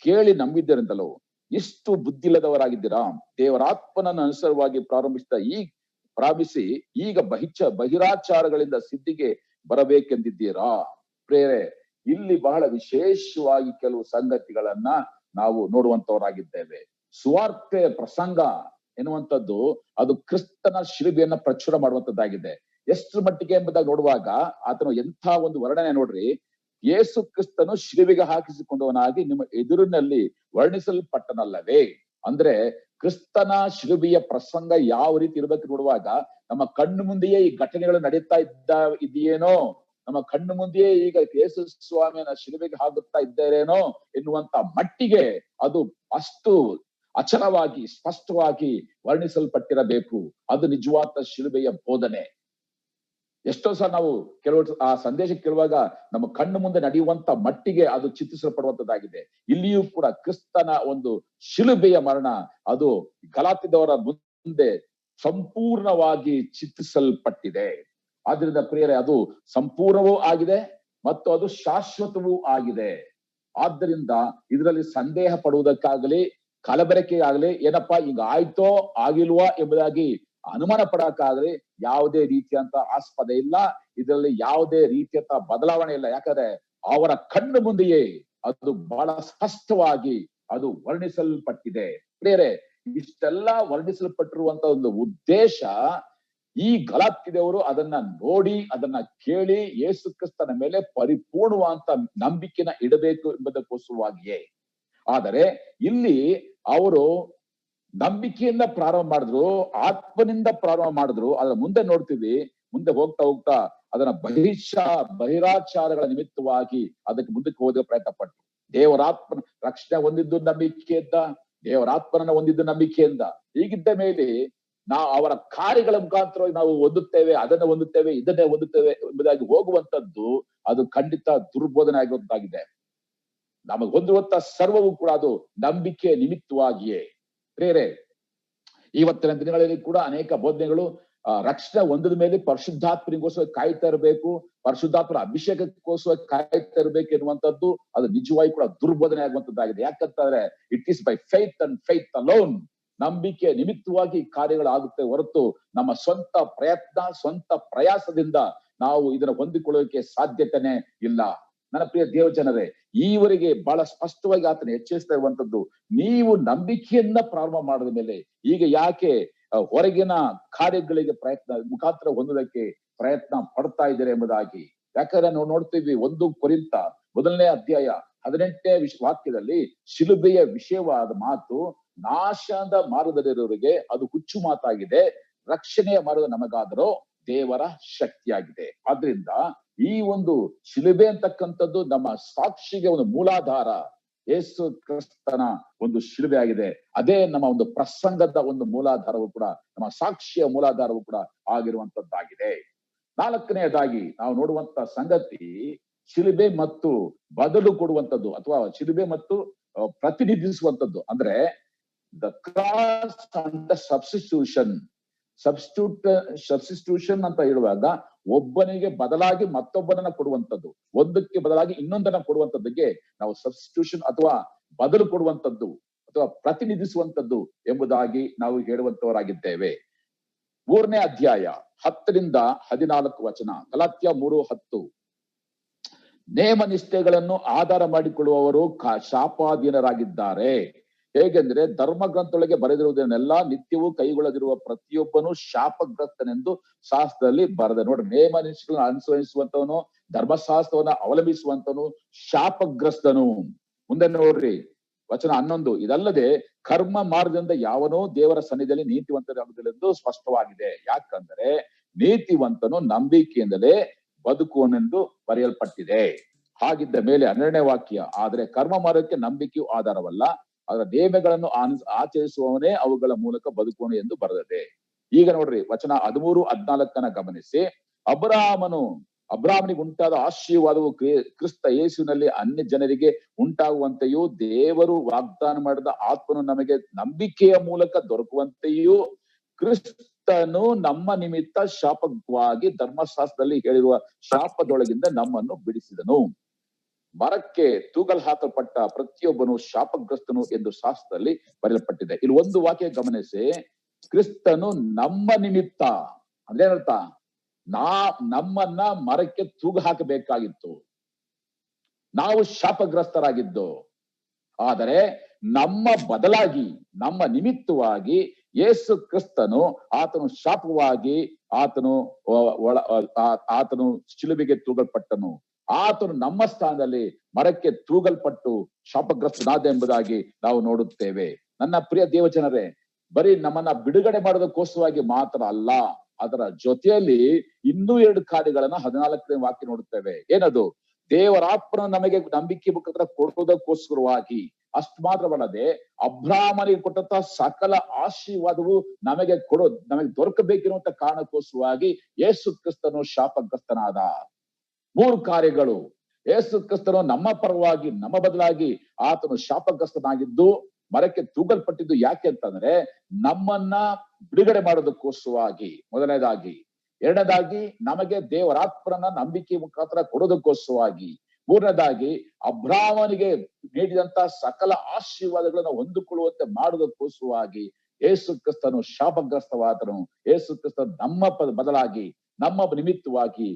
ಕೇಳಿ ನಂಬಿದ್ದರಿಂದಲೋ ಇಷ್ಟು ಬುದ್ಧಿಲ್ಲದವರಾಗಿದ್ದೀರಾ? ದೇವರಾತ್ಮನನ್ನು ಅನುಸಾರವಾಗಿ ಪ್ರಾರಂಭಿಸಿ ಈಗ ಬಹಿರಾಚಾರಗಳಿಂದ ಸಿದ್ಧಿಗೆ ಬರಬೇಕೆಂದಿದ್ದೀರಾ? ಪ್ರೇರೆ, ಇಲ್ಲಿ ಬಹಳ ವಿಶೇಷವಾಗಿ ಕೆಲವು ಸಂಗತಿಗಳನ್ನ ನಾವು ನೋಡುವಂತವರಾಗಿದ್ದೇವೆ. ಸುವಾರ್ತೆಯ ಪ್ರಸಂಗ ಎನ್ನುವಂಥದ್ದು ಅದು ಕ್ರಿಸ್ತನ ಶಿಲುಬೆಯನ್ನ ಪ್ರಚುರ ಮಾಡುವಂತದ್ದಾಗಿದೆ. ಎಷ್ಟು ಮಟ್ಟಿಗೆ ಎಂಬುದಾಗಿ ನೋಡುವಾಗ ಆತನು ಎಂಥ ಒಂದು ವರ್ಣನೆ ನೋಡ್ರಿ. ಯೇಸು ಕ್ರಿಸ್ತನು ಶಿಲುಬೆಗೆ ಹಾಕಿಸಿಕೊಂಡವನಾಗಿ ನಿಮ್ಮ ಎದುರಿನಲ್ಲಿ ವರ್ಣಿಸಲ್ಪಟ್ಟನಲ್ಲವೇ? ಅಂದ್ರೆ ಕ್ರಿಸ್ತನ ಶಿಲುಬೆಯ ಪ್ರಸಂಗ ಯಾವ ರೀತಿ ಇರ್ಬೇಕು ನೋಡುವಾಗ ನಮ್ಮ ಕಣ್ಣು ಮುಂದೆಯೇ ಈ ಘಟನೆಗಳು ನಡೀತಾ ಇದೆಯೇನೋ, ನಮ್ಮ ಕಣ್ಣು ಮುಂದೆಯೇ ಈಗ ಯೇಸು ಸ್ವಾಮಿಯನ್ನ ಶಿಲುಬೆಗೆ ಹಾಕುತ್ತಾ ಇದ್ದಾರೇನೋ ಎನ್ನುವಂತ ಮಟ್ಟಿಗೆ ಅದು ಅಷ್ಟು ಅಚಲವಾಗಿ ಸ್ಪಷ್ಟವಾಗಿ ವರ್ಣಿಸಲ್ಪಟ್ಟಿರಬೇಕು. ಅದು ನಿಜವಾದ ಶಿಲುಬೆಯ ಬೋಧನೆ. ಎಷ್ಟೋ ಸಲ ನಾವು ಕೆಲವು ಆ ಸಂದೇಶ ಕೇಳುವಾಗ ನಮ್ಮ ಕಣ್ಣು ಮುಂದೆ ನಡೆಯುವಂತ ಮಟ್ಟಿಗೆ ಅದು ಚಿತ್ರಿಸಲ್ಪಡುವಂತದ್ದಾಗಿದೆ. ಇಲ್ಲಿಯೂ ಕೂಡ ಕ್ರಿಸ್ತನ ಒಂದು ಶಿಲುಬೆಯ ಮರಣ ಅದು ಗಲಾತ್ಯದವರ ಮುಂದೆ ಸಂಪೂರ್ಣವಾಗಿ ಚಿತ್ರಿಸಲ್ಪಟ್ಟಿದೆ. ಆದ್ರಿಂದ ಪ್ರಿಯರೇ, ಅದು ಸಂಪೂರ್ಣವೂ ಆಗಿದೆ ಮತ್ತು ಅದು ಶಾಶ್ವತವೂ ಆಗಿದೆ. ಆದ್ದರಿಂದ ಇದರಲ್ಲಿ ಸಂದೇಹ ಪಡುವುದಕ್ಕಾಗಲಿ ಕಲಬೆರಕೆ ಆಗಲಿ, ಏನಪ್ಪಾ ಈಗ ಆಯ್ತೋ ಆಗಿಲ್ವಾ ಎಂಬುದಾಗಿ ಅನುಮಾನ ಪಡಕ್ಕಾಗಲಿ ಯಾವುದೇ ರೀತಿಯಂತ ಆಸ್ಪದ ಇಲ್ಲ. ಇದರಲ್ಲಿ ಯಾವುದೇ ರೀತಿಯಂತ ಬದಲಾವಣೆ ಇಲ್ಲ. ಯಾಕಂದ್ರೆ ಅವರ ಕಣ್ಣು ಮುಂದೆಯೇ ಅದು ಬಹಳ ಸ್ಪಷ್ಟವಾಗಿ ಅದು ವರ್ಣಿಸಲ್ಪಟ್ಟಿದೆ. ಪ್ರಿಯರೇ, ಇಷ್ಟೆಲ್ಲ ವರ್ಣಿಸಲ್ಪಟ್ಟಿರುವಂತ ಒಂದು ಉದ್ದೇಶ ಈ ಗಲಾತ್ಯದವರು ಅದನ್ನ ನೋಡಿ, ಅದನ್ನ ಕೇಳಿ ಯೇಸು ಕ್ರಿಸ್ತನ ಮೇಲೆ ಪರಿಪೂರ್ಣವಾದಂತ ನಂಬಿಕೆನ ಇಡಬೇಕು ಎಂಬುದಕ್ಕೋಸ್ಕರವಾಗಿಯೇ. ಆದರೆ ಇಲ್ಲಿ ಅವರು ನಂಬಿಕೆಯಿಂದ ಪ್ರಾರಂಭ ಮಾಡಿದ್ರು, ಆತ್ಮನಿಂದ ಪ್ರಾರಂಭ ಮಾಡಿದ್ರು. ಅದರ ಮುಂದೆ ನೋಡ್ತೀವಿ, ಮುಂದೆ ಹೋಗ್ತಾ ಹೋಗ್ತಾ ಅದನ್ನ ಬಹಿರಾಚಾರಗಳ ನಿಮಿತ್ತವಾಗಿ ಅದಕ್ಕೆ ಮುಂದಕ್ಕೆ ಹೋದ ಪ್ರಯತ್ನ ಪಟ್ರು. ದೇವರಾತ್ಮನ ರಕ್ಷಣೆ ಹೊಂದಿದ್ದು ನಂಬಿಕೆಯಿಂದ, ದೇವರಾತ್ಮನನ್ನ ಹೊಂದಿದ್ದು ನಂಬಿಕೆಯಿಂದ. ಹೀಗಿದ್ದ ಮೇಲೆ ನಾವು ಅವರ ಕಾರ್ಯಗಳ ಮುಖಾಂತರ ನಾವು ಹೊಂದುತ್ತೇವೆ, ಅದನ್ನ ಹೊಂದುತ್ತೇವೆ, ಇದನ್ನೇ ಹೊಂದುತ್ತೇವೆ ಎಂಬುದಾಗಿ ಹೋಗುವಂತದ್ದು ಅದು ಖಂಡಿತ ದುರ್ಬೋಧನೆ ಆಗಿರುವಂತಾಗಿದೆ. ನಮಗೆ ಹೊಂದುವಂತ ಸರ್ವವೂ ಕೂಡ ಅದು ನಂಬಿಕೆ ನಿಮಿತ್ತವಾಗಿಯೇ. ಪ್ರೇರೆ, ಇವತ್ತಿನ ದಿನಗಳಲ್ಲಿ ಕೂಡ ಅನೇಕ ಬೋಧನೆಗಳು ರಕ್ಷಣೆ ಹೊಂದಿದ ಮೇಲೆ ಪರಿಶುದ್ಧಾತ್ಮನಿಗೋಸ್ಕರ ಕಾಯ್ತಾ ಇರಬೇಕು, ಪರಿಶುದ್ಧಾತ್ಮನ ಅಭಿಷೇಕಕ್ಕೋಸ್ಕರ ಕಾಯ್ತಾ ಇರಬೇಕು ಎನ್ನುವಂಥದ್ದು ಅದು ನಿಜವಾಗಿ ಕೂಡ ದುರ್ಬೋಧನೆ ಆಗುವಂತದ್ದಾಗಿದೆ. ಯಾಕಂತಂದ್ರೆ it is by faith and faith alone. ನಂಬಿಕೆ ನಿಮಿತ್ತವಾಗಿ ಕಾರ್ಯಗಳಾಗುತ್ತೆ ಹೊರತು ನಮ್ಮ ಸ್ವಂತ ಪ್ರಯತ್ನ, ಸ್ವಂತ ಪ್ರಯಾಸದಿಂದ ನಾವು ಇದನ್ನ ಹೊಂದಿಕೊಳ್ಳೋಕೆ ಸಾಧ್ಯತೆನೇ ಇಲ್ಲ. ನನ್ನ ಪ್ರಿಯ ದೇವ ಜನರೇ, ಈವರೆಗೆ ಬಹಳ ಸ್ಪಷ್ಟವಾಗಿ ಆತನ ಎಚ್ಚರಿಸ್ತಾ ಇರುವಂತದ್ದು, ನೀವು ನಂಬಿಕೆಯನ್ನ ಪ್ರಾರಂಭ ಮಾಡಿದ ಮೇಲೆ ಈಗ ಯಾಕೆ ಹೊರಗಿನ ಕಾರ್ಯಗಳಿಗೆ ಮುಖಾಂತರ ಹೊಂದೋದಕ್ಕೆ ಪ್ರಯತ್ನ ಪಡ್ತಾ ಇದ್ದಾರೆ ಎಂಬುದಾಗಿ. ಯಾಕಂದ್ರೆ ನಾವು ನೋಡ್ತೀವಿ 1 ಕೊರಿಂಥ 1ನೇ ಅಧ್ಯಾಯ 18ನೇ ವಾಕ್ಯದಲ್ಲಿ ಶಿಲುಬೆಯ ವಿಷಯವಾದ ಮಾತು, ನಾಶದ ಮಾರ್ಗದಲ್ಲಿರುವವರಿಗೆ ಅದು ಹುಚ್ಚು ಮಾತಾಗಿದೆ, ರಕ್ಷಣೆಯ ಮಾರ್ಗ ನಮಗಾದರೂ ದೇವರ ಶಕ್ತಿಯಾಗಿದೆ. ಆದ್ರಿಂದ ಈ ಒಂದು ಶಿಲುಬೆ ಅಂತಕ್ಕಂಥದ್ದು ನಮ್ಮ ಸಾಕ್ಷಿಗೆ ಒಂದು ಮೂಲಾಧಾರ. ಯೇಸು ಕ್ರಿಸ್ತನ ಒಂದು ಶಿಲುಬೆ ಆಗಿದೆ. ಅದೇ ನಮ್ಮ ಒಂದು ಪ್ರಸಂಗದ ಒಂದು ಮೂಲಾಧಾರವು ಕೂಡ, ನಮ್ಮ ಸಾಕ್ಷಿಯ ಮೂಲಾಧಾರವು ಕೂಡ ಆಗಿರುವಂತದ್ದಾಗಿದೆ. ನಾಲ್ಕನೆಯದಾಗಿ ನಾವು ನೋಡುವಂತ ಸಂಗತಿ ಶಿಲುಬೆ ಮತ್ತು ಬದಲು ಕೊಡುವಂಥದ್ದು ಅಥವಾ ಶಿಲುಬೆ ಮತ್ತು ಪ್ರತಿನಿಧಿಸುವಂಥದ್ದು. ಅಂದ್ರೆ the cross and the substitution. Substitution ಅಂತ ಹೇಳುವಾಗ ಒಬ್ಬನಿಗೆ ಬದಲಾಗಿ ಮತ್ತೊಬ್ಬನನ್ನ ಕೊಡುವಂಥದ್ದು, ಒಂದಕ್ಕೆ ಬದಲಾಗಿ ಇನ್ನೊಂದನ್ನ ಕೊಡುವಂಥದ್ದಕ್ಕೆ ನಾವು ಸಬ್ಸ್ಟಿಟ್ಯೂಷನ್ ಅಥವಾ ಬದಲು ಕೊಡುವಂಥದ್ದು ಅಥವಾ ಪ್ರತಿನಿಧಿಸುವಂಥದ್ದು ಎಂಬುದಾಗಿ ನಾವು ಹೇಳುವಂತವರಾಗಿದ್ದೇವೆ. 3ನೇ ಅಧ್ಯಾಯ 10ರಿಂದ 14 ವಚನ, ಗಲಾತ್ಯ 3:10. ನೇಮ ನಿಷ್ಠೆಗಳನ್ನು ಆಧಾರ ಮಾಡಿಕೊಳ್ಳುವವರು ಶಾಪಾಧೀನರಾಗಿದ್ದಾರೆ. ಹೇಗೆಂದ್ರೆ ಧರ್ಮಗ್ರಂಥದೊಳಗೆ ಬರೆದಿರುವುದನ್ನೆಲ್ಲ ನಿತ್ಯವೂ ಕೈಗೊಳ್ಳದಿರುವ ಪ್ರತಿಯೊಬ್ಬನು ಶಾಪಗ್ರಸ್ತನೆಂದು ಶಾಸ್ತ್ರದಲ್ಲಿ ಬರೆದ. ನೋಡ್ರಿ, ನೇಮ ನಿಷ್ಠೆಗಳನ್ನು ಅನುಸರಿಸುವಂತವನು, ಧರ್ಮಶಾಸ್ತ್ರವನ್ನ ಅವಲಂಬಿಸುವಂತವನು ಶಾಪಗ್ರಸ್ತನು. ಮುಂದೆ ನೋಡ್ರಿ ವಚನ 11. ಇದಲ್ಲದೆ ಕರ್ಮ ಮಾರ್ಗದಿಂದ ಯಾವನೋ ದೇವರ ಸನ್ನಿಧಿಯಲ್ಲಿ ನೀತಿವಂತನಾಗುವುದಿല്ലെಂದು ಸ್ಪಷ್ಟವಾಗಿದೆ. ಯಾಕಂದ್ರೆ ನೀತಿವಂತನು ನಂಬಿಕೆಯಿಂದಲೇ ಬದುಕುವನೆಂದು ಬರೆಯಲ್ಪಟ್ಟಿದೆ. ಹಾಗಿದ್ದ ಮೇಲೆ 12ನೇ ವಾಕ್ಯ, ಆದರೆ ಕರ್ಮ ಮಾರ್ಗಕ್ಕೆ ನಂಬಿಕೆಯು ಆಧಾರವಲ್ಲ, ಅದರ ನೇಮಗಳನ್ನು ಆಚರಿಸುವವನೇ ಅವುಗಳ ಮೂಲಕ ಬದುಕುವನು ಎಂದು ಬರೆದಿದೆ. ಈಗ ನೋಡ್ರಿ ವಚನ 13-14 ಗಮನಿಸಿ. ಅಬ್ರಾಮನಿಗೆ ಉಂಟಾದ ಆಶೀರ್ವಾದವು ಕ್ರಿಸ್ತ ಯೇಸುವಿನಲ್ಲಿ ಅನ್ಯ ಜನರಿಗೆ ಉಂಟಾಗುವಂತೆಯೂ ದೇವರು ವಾಗ್ದಾನ ಮಾಡಿದ ಆತ್ಮನು ನಮಗೆ ನಂಬಿಕೆಯ ಮೂಲಕ ದೊರಕುವಂತೆಯೂ ಕ್ರಿಸ್ತನು ನಮ್ಮ ನಿಮಿತ್ತ ಶಾಪವಾಗಿ ಧರ್ಮಶಾಸ್ತ್ರದಲ್ಲಿ ಹೇಳಿರುವ ಶಾಪದೊಳಗಿಂದ ನಮ್ಮನ್ನು ಬಿಡಿಸಿದನು. ಮರಕ್ಕೆ ತೂಗಲ್ ಹಾಕಲ್ಪಟ್ಟ ಪ್ರತಿಯೊಬ್ಬನು ಶಾಪಗ್ರಸ್ತನು ಎಂದು ಶಾಸ್ತ್ರದಲ್ಲಿ ಬರೆಯಲ್ಪಟ್ಟಿದೆ. ಇಲ್ಲಿ ಒಂದು ವಾಕ್ಯ ಗಮನಿಸಿ. ಕ್ರಿಸ್ತನು ನಮ್ಮ ನಿಮಿತ್ತ ಅಂದ್ರೆ ಏನರ್ಥ? ನಮ್ಮನ್ನ ಮರಕ್ಕೆ ತೂಗು ಹಾಕಬೇಕಾಗಿತ್ತು, ನಾವು ಶಾಪಗ್ರಸ್ತರಾಗಿದ್ದು. ಆದರೆ ನಮ್ಮ ಬದಲಾಗಿ, ನಮ್ಮ ನಿಮಿತ್ತವಾಗಿ ಯೇಸು ಕ್ರಿಸ್ತನು ಆತನು ಶಾಪವಾಗಿ ಆತನು ಶಿಲುಬೆಗೆ ತೂಗಲ್ಪಟ್ಟನು. ಆತನು ನಮ್ಮ ಸ್ಥಾನದಲ್ಲಿ ಮರಕ್ಕೆ ತೂಗಲ್ಪಟ್ಟು ಶಾಪಗ್ರಸ್ತನಾದ ಎಂಬುದಾಗಿ ನಾವು ನೋಡುತ್ತೇವೆ. ನನ್ನ ಪ್ರಿಯ ದೇವಜನರೇ, ಬರೀ ನಮ್ಮನ್ನ ಬಿಡುಗಡೆ ಮಾಡೋದಕ್ಕೋಸ್ಕರವಾಗಿ ಮಾತ್ರ ಅಲ್ಲ, ಅದರ ಜೊತೆಯಲ್ಲಿ ಇನ್ನೂ 2 ಕಾರ್ಯಗಳನ್ನ 14ನೇ ವಾಕ್ಯ ನೋಡುತ್ತೇವೆ. ಏನದು? ದೇವರಾತ್ಮನ ನಮಗೆ ನಂಬಿಕೆ ಮುಖಾಂತರ ಕೊಡುವುದಕ್ಕೋಸ್ಕರವಾಗಿ. ಅಷ್ಟು ಮಾತ್ರವಲ್ಲದೆ ಅಬ್ರಾಮನಿಗೆ ಕೊಟ್ಟಂತ ಸಕಲ ಆಶೀರ್ವಾದವು ನಮಗೆ ದೊರಕಬೇಕಿರುವಂತ ಕಾರಣಕ್ಕೋಸ್ಕರವಾಗಿ ಯೇಸು ಕ್ರಿಸ್ತನು ಶಾಪಗ್ರಸ್ತನಾದ. 3 ಕಾರ್ಯಗಳು. ಯೇಸು ಕ್ರಿಸ್ತನು ನಮ್ಮ ಪರವಾಗಿ, ನಮ್ಮ ಬದಲಾಗಿ ಆತನು ಶಾಪಗ್ರಸ್ತನಾಗಿದ್ದು ಮರಕ್ಕೆ ತೂಗಲ್ಪಟ್ಟಿದ್ದು. ಯಾಕೆ ಅಂತಂದ್ರೆ ನಮ್ಮನ್ನ ಬಿಡುಗಡೆ ಮಾಡೋದಕ್ಕೋಸ್ಕರವಾಗಿ ಮೊದಲನೇದಾಗಿ. ಎರಡನೇದಾಗಿ ನಮಗೆ ದೇವರಾತ್ಮನ ನಂಬಿಕೆ ಮುಖಾಂತರ ಕೊಡೋದಕ್ಕೋಸ್ಕರವಾಗಿ. ಮೂರನೇದಾಗಿ ಅಬ್ರಾಮನಿಗೆ ನೀಡಿದಂತ ಸಕಲ ಆಶೀರ್ವಾದಗಳನ್ನ ಹೊಂದಿಕೊಳ್ಳುವಂತೆ ಮಾಡೋದಕ್ಕೋಸ್ಕರವಾಗಿ ಯೇಸು ಕ್ರಿಸ್ತನು ಶಾಪಗ್ರಸ್ತವಾದನು. ಯೇಸು ಕ್ರಿಸ್ತನು ನಮ್ಮ ಬದಲಾಗಿ, ನಮ್ಮ ನಿಮಿತ್ತವಾಗಿ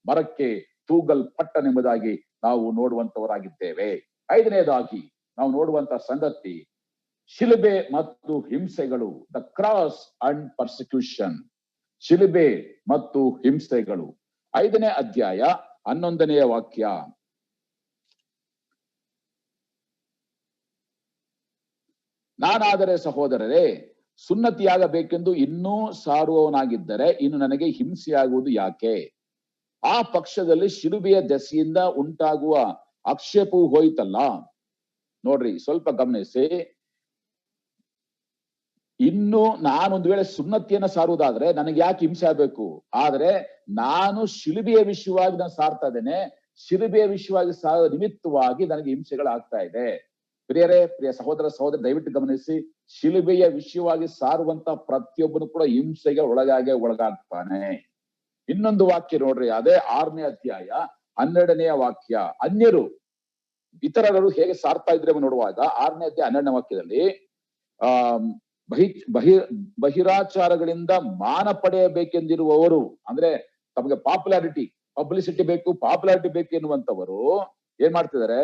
ಮರಕ್ಕೆ ತೂಗಲ್ಪಟ್ಟನೆಂಬುದಾಗಿ ನಾವು ನೋಡುವಂತವರಾಗಿದ್ದೇವೆ. 5ನೇದಾಗಿ ನಾವು ನೋಡುವಂತ ಸಂಗತಿ ಶಿಲುಬೆ ಮತ್ತು ಹಿಂಸೆಗಳು. The cross and persecution. ಶಿಲುಬೆ ಮತ್ತು ಹಿಂಸೆಗಳು. 5ನೇ ಅಧ್ಯಾಯ 11ನೇ ವಾಕ್ಯ. ನಾನಾದರೆ ಸಹೋದರರೇ, ಸುನ್ನತಿಯಾಗಬೇಕೆಂದು ಇನ್ನೂ ಸಾರುವವನಾಗಿದ್ದರೆ ಇನ್ನು ನನಗೆ ಹಿಂಸೆಯಾಗುವುದು ಯಾಕೆ? ಆ ಪಕ್ಷದಲ್ಲಿ ಶಿಲುಬೆಯ ದೆಸೆಯಿಂದ ಉಂಟಾಗುವ ಆಕ್ಷೇಪವು ಹೋಯ್ತಲ್ಲ. ನೋಡ್ರಿ, ಸ್ವಲ್ಪ ಗಮನಿಸಿ. ಇನ್ನು ನಾನೊಂದು ವೇಳೆ ಸುನ್ನತಿಯನ್ನ ಸಾರುವುದಾದ್ರೆ ನನಗೆ ಯಾಕೆ ಹಿಂಸೆ ಆಗ್ಬೇಕು? ಆದ್ರೆ ನಾನು ಶಿಲುಬೆಯ ವಿಷಯವಾಗಿ ನಾನು ಸಾರ್ತಾ ಇದ್ದೇನೆ. ಶಿಲುಬೆಯ ವಿಷಯವಾಗಿ ಸಾರುವ ನಿಮಿತ್ತವಾಗಿ ನನಗೆ ಹಿಂಸೆಗಳಾಗ್ತಾ ಇದೆ. ಪ್ರಿಯ ಸಹೋದರ ದಯವಿಟ್ಟು ಗಮನಿಸಿ. ಶಿಲುಬೆಯ ವಿಷಯವಾಗಿ ಸಾರುವಂತ ಪ್ರತಿಯೊಬ್ಬನು ಕೂಡ ಹಿಂಸೆಗೆ ಒಳಗಾಗ್ತಾನೆ. ಇನ್ನೊಂದು ವಾಕ್ಯ ನೋಡ್ರಿ, ಅದೇ 6ನೇ ಅಧ್ಯಾಯ 12ನೇ ವಾಕ್ಯ. ಅನ್ಯರು, ಇತರರು ಹೇಗೆ ಸಾರ್ತಾ ಇದ್ರೆ ನೋಡುವಾಗ 6ನೇ ಅಧ್ಯಾಯ 12ನೇ ವಾಕ್ಯದಲ್ಲಿ ಬಹಿರಾಚಾರಗಳಿಂದ ಮಾನ ಪಡೆಯಬೇಕೆಂದಿರುವವರು, ಅಂದ್ರೆ ತಮಗೆ ಪಬ್ಲಿಸಿಟಿ ಬೇಕು, ಪಾಪ್ಯುಲಾರಿಟಿ ಬೇಕು ಎನ್ನುವಂತವರು ಏನ್ ಮಾಡ್ತಿದ್ದಾರೆ?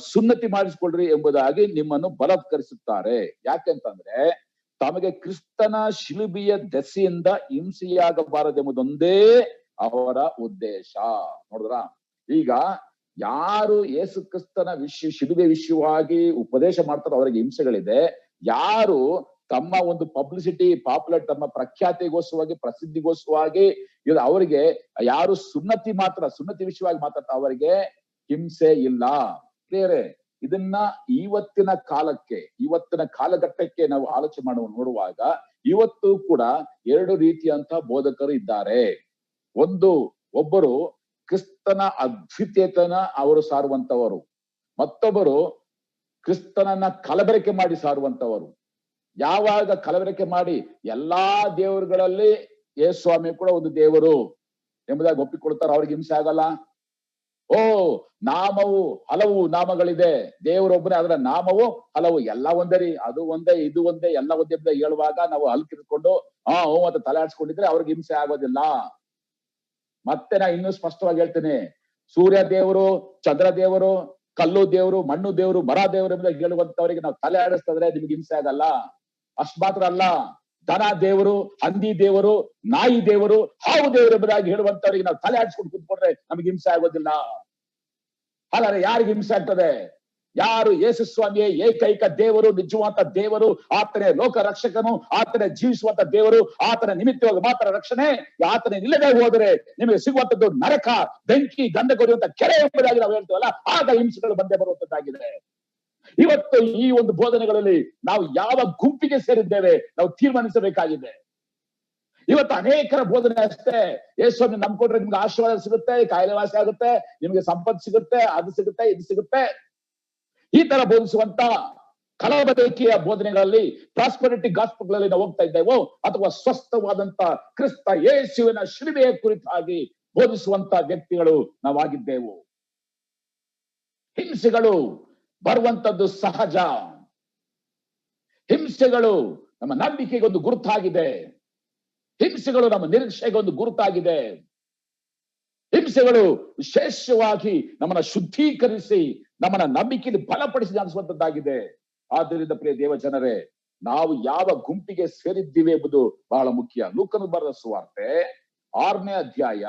ಸುನ್ನತಿ ಮಾಡಿಸ್ಕೊಳ್ರಿ ಎಂಬುದಾಗಿ ನಿಮ್ಮನ್ನು ಬಲತ್ಕರಿಸುತ್ತಾರೆ. ಯಾಕೆಂತಂದ್ರೆ ತಮಗೆ ಕ್ರಿಸ್ತನ ಶಿಲುಬೆಯ ದೆಸೆಯಿಂದ ಹಿಂಸೆಯಾಗಬಾರದೆಂಬುದೊಂದೇ ಅವರ ಉದ್ದೇಶ. ನೋಡಿದ್ರ, ಈಗ ಯಾರು ಯೇಸು ಕ್ರಿಸ್ತನ ಶಿಲುಬೆ ವಿಷಯವಾಗಿ ಉಪದೇಶ ಮಾಡ್ತಾರೋ ಅವರಿಗೆ ಹಿಂಸೆಗಳಿದೆ. ಯಾರು ತಮ್ಮ ಒಂದು ಪಬ್ಲಿಸಿಟಿ ಪಾಪ್ಯುಲರ್ ತಮ್ಮ ಪ್ರಖ್ಯಾತಿಗೋಸ್ಕರವಾಗಿ ಪ್ರಸಿದ್ಧಿಗೋಸ್ಕರವಾಗಿ ಇದು ಅವರಿಗೆ ಯಾರು ಸುನ್ನತಿ ವಿಷಯವಾಗಿ ಮಾತಾಡ್ತಾ ಅವರಿಗೆ ಹಿಂಸೆ ಇಲ್ಲ. ಬೇರೆ ಇದನ್ನ ಇವತ್ತಿನ ಕಾಲಘಟ್ಟಕ್ಕೆ ನಾವು ಆಲೋಚನೆ ನೋಡುವಾಗ ಇವತ್ತು ಕೂಡ ಎರಡು ರೀತಿಯಂತಹ ಬೋಧಕರು ಇದ್ದಾರೆ. ಒಬ್ಬರು ಕ್ರಿಸ್ತನ ಅದ್ವಿತೀಯತೆನ ಅವರು ಸಾರುವಂತವರು, ಮತ್ತೊಬ್ಬರು ಕ್ರಿಸ್ತನನ್ನ ಕಲಬೆರಕೆ ಮಾಡಿ ಸಾರುವಂತವರು. ಯಾವಾಗ ಕಲಬೆರಕೆ ಮಾಡಿ ಎಲ್ಲಾ ದೇವರುಗಳಲ್ಲಿ ಯೇಸು ಸ್ವಾಮಿ ಕೂಡ ಒಂದು ದೇವರು ಎಂಬುದಾಗಿ ಒಪ್ಪಿಕೊಳ್ತಾರ, ಅವ್ರಿಗೆ ಹಿಂಸೆ ಆಗಲ್ಲ. ನಾಮವು ಹಲವು ನಾಮಗಳಿದೆ, ದೇವರೊಬ್ಬನೇ, ಅದರ ನಾಮವು ಹಲವು, ಎಲ್ಲ ಒಂದೇ ರೀ, ಅದು ಒಂದೇ ಇದು ಒಂದೇ ಎಲ್ಲ ಒಂದೇ ಹೇಳುವಾಗ ನಾವು ಹಲ್ಕಿರ್ಕೊಂಡು ಮತ್ತೆ ತಲೆ ಆಡ್ಸ್ಕೊಂಡಿದ್ರೆ ಅವ್ರಿಗೆ ಹಿಂಸೆ ಆಗೋದಿಲ್ಲ. ಮತ್ತೆ ನಾ ಇನ್ನೂ ಸ್ಪಷ್ಟವಾಗಿ ಹೇಳ್ತೇನೆ, ಸೂರ್ಯ ದೇವರು, ಚಂದ್ರ ದೇವರು, ಕಲ್ಲು ದೇವರು, ಮಣ್ಣು ದೇವರು, ಮರ ದೇವರು ಎಂಬುದಾಗಿ ಹೇಳುವಂತವರಿಗೆ ನಾವು ತಲೆ ಆಡಿಸ್ತದ್ರೆ ನಿಮ್ಗೆ ಹಿಂಸೆ ಆಗಲ್ಲ. ಅಷ್ಟು ಮಾತ್ರ ಅಲ್ಲ, ದನ ದೇವರು, ಹಂದಿ ದೇವರು, ನಾಯಿ ದೇವರು, ಹಾವು ದೇವರು ಎಂಬುದಾಗಿ ಹೇಳುವಂತವರಿಗೆ ನಾವು ತಲೆ ಆಡಿಸ್ಕೊಂಡು ಕೂತ್ಕೊಂಡ್ರೆ ನಮ್ಗೆ ಹಿಂಸೆ ಆಗೋದಿಲ್ಲ. ಹಾಗಾದ್ರೆ ಯಾರಿಗೆ ಹಿಂಸೆ ಆಗ್ತದೆ? ಯಾರು ಯೇಸು ಸ್ವಾಮಿಯೇ ಏಕೈಕ ದೇವರು, ನಿಜವಾದ ದೇವರು, ಆತನೇ ಲೋಕ ರಕ್ಷಕನು, ಆತನೇ ಜೀವಿಸುವಂತ ದೇವರು, ಆತನ ನಿಮಿತ್ತವಾಗಿ ಮಾತ್ರ ರಕ್ಷಣೆ. ಆತನೇ ಇಲ್ಲದೆ ಹೋದರೆ ನಿಮಗೆ ಸಿಗುವಂತದ್ದು ನರಕ, ಬೆಂಕಿ, ಗಂಧಗೊರಿಯುವಂತ ಕೆರೆ ಎಂಬುದಾಗಿ ನಾವು ಹೇಳ್ತೀವಲ್ಲ, ಆಗ ಹಿಂಸೆಗಳು ಬಂದೇ ಬರುವಂತದ್ದಾಗಿದೆ. ಇವತ್ತು ಈ ಒಂದು ಬೋಧನೆಗಳಲ್ಲಿ ನಾವು ಯಾವ ಗುಂಪಿಗೆ ಸೇರಿದ್ದೇವೆ ನಾವು ತೀರ್ಮಾನಿಸಬೇಕಾಗಿದೆ. ಇವತ್ತು ಅನೇಕರ ಬೋಧನೆ ಅಷ್ಟೇ, ಯೇಸುವನ್ನು ನಂಬ್ಕೊಂಡ್ರೆ ನಿಮ್ಗೆ ಆಶೀರ್ವಾದ ಸಿಗುತ್ತೆ, ಕಾಯಿಲೆ ವಾಸಿ ಆಗುತ್ತೆ, ನಿಮ್ಗೆ ಸಂಪತ್ತು ಸಿಗುತ್ತೆ, ಅದು ಸಿಗುತ್ತೆ, ಇದು ಸಿಗುತ್ತೆ, ಈ ತರ ಬೋಧಿಸುವಂತ ಕಲಬೆರಕೆಯ ಬೋಧನೆಗಳಲ್ಲಿ ಪ್ರಾಸ್ಪರಿಟಿ ಗಾಸ್ಪಲ್ಗಳಲ್ಲಿ ನಾವು ಹೋಗ್ತಾ ಇದ್ದೇವೋ, ಅಥವಾ ಸ್ವಸ್ಥವಾದಂತ ಕ್ರಿಸ್ತ ಯೇಸುವಿನ ಶಿಲುಬೆಯ ಕುರಿತಾಗಿ ಬೋಧಿಸುವಂತ ವ್ಯಕ್ತಿಗಳು ನಾವಾಗಿದ್ದೆವು. ಹಿಂಸೆಗಳು ಬರುವಂತದ್ದು ಸಹಜ. ಹಿಂಸೆಗಳು ನಮ್ಮ ನಂಬಿಕೆಗೆ ಒಂದು ಗುರುತಾಗಿದೆ. ಹಿಂಸೆಗಳು ನಮ್ಮ ನಿರೀಕ್ಷೆಗೆ ಒಂದು ಗುರುತಾಗಿದೆ. ಹಿಂಸೆಗಳು ವಿಶೇಷವಾಗಿ ನಮ್ಮನ್ನ ಶುದ್ಧೀಕರಿಸಿ ನಮ್ಮನ್ನ ನಂಬಿಕೆಯಲ್ಲಿ ಬಲಪಡಿಸಿ ಅನಿಸುವಂತದ್ದಾಗಿದೆ. ಆದ್ದರಿಂದ ಪ್ರಿಯ ದೇವ ಜನರೇ, ನಾವು ಯಾವ ಗುಂಪಿಗೆ ಸೇರಿದ್ದೀವಿ ಎಂಬುದು ಬಹಳ ಮುಖ್ಯ. ಲೂಕನು ಬರೆದ ಸುವಾರ್ತೆ 6ನೇ ಅಧ್ಯಾಯ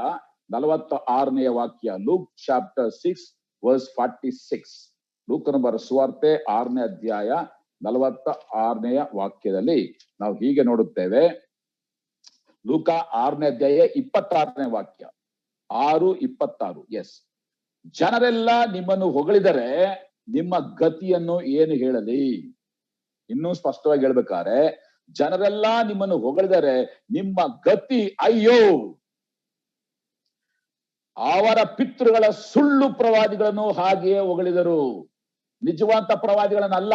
46ನೇ ವಾಕ್ಯ. Luke chapter 6 verse 46. ಲೂಕನು ಬರೆದ ಸುವಾರ್ತೆ 6ನೇ ಅಧ್ಯಾಯ 46ನೇ ವಾಕ್ಯದಲ್ಲಿ ನಾವು ಹೀಗೆ ನೋಡುತ್ತೇವೆ. ಲೂಕ 6ನೇ ಅಧ್ಯಾಯ 26ನೇ ವಾಕ್ಯ, 6:26. ಎಸ್, ಜನರೆಲ್ಲ ನಿಮ್ಮನ್ನು ಹೊಗಳಿದರೆ ನಿಮ್ಮ ಗತಿಯನ್ನು ಏನು ಹೇಳಲಿ? ಇನ್ನೂ ಸ್ಪಷ್ಟವಾಗಿ ಹೇಳ್ಬೇಕಾದ್ರೆ, ಜನರೆಲ್ಲ ನಿಮ್ಮನ್ನು ಹೊಗಳಿದರೆ ನಿಮ್ಮ ಗತಿ ಅಯ್ಯೋ. ಅವರ ಪಿತೃಗಳ ಸುಳ್ಳು ಪ್ರವಾದಿಗಳನ್ನು ಹಾಗೆಯೇ ಹೊಗಳಿದರು. ನಿಜವಂತ ಪ್ರವಾದಿಗಳನ್ನಲ್ಲ,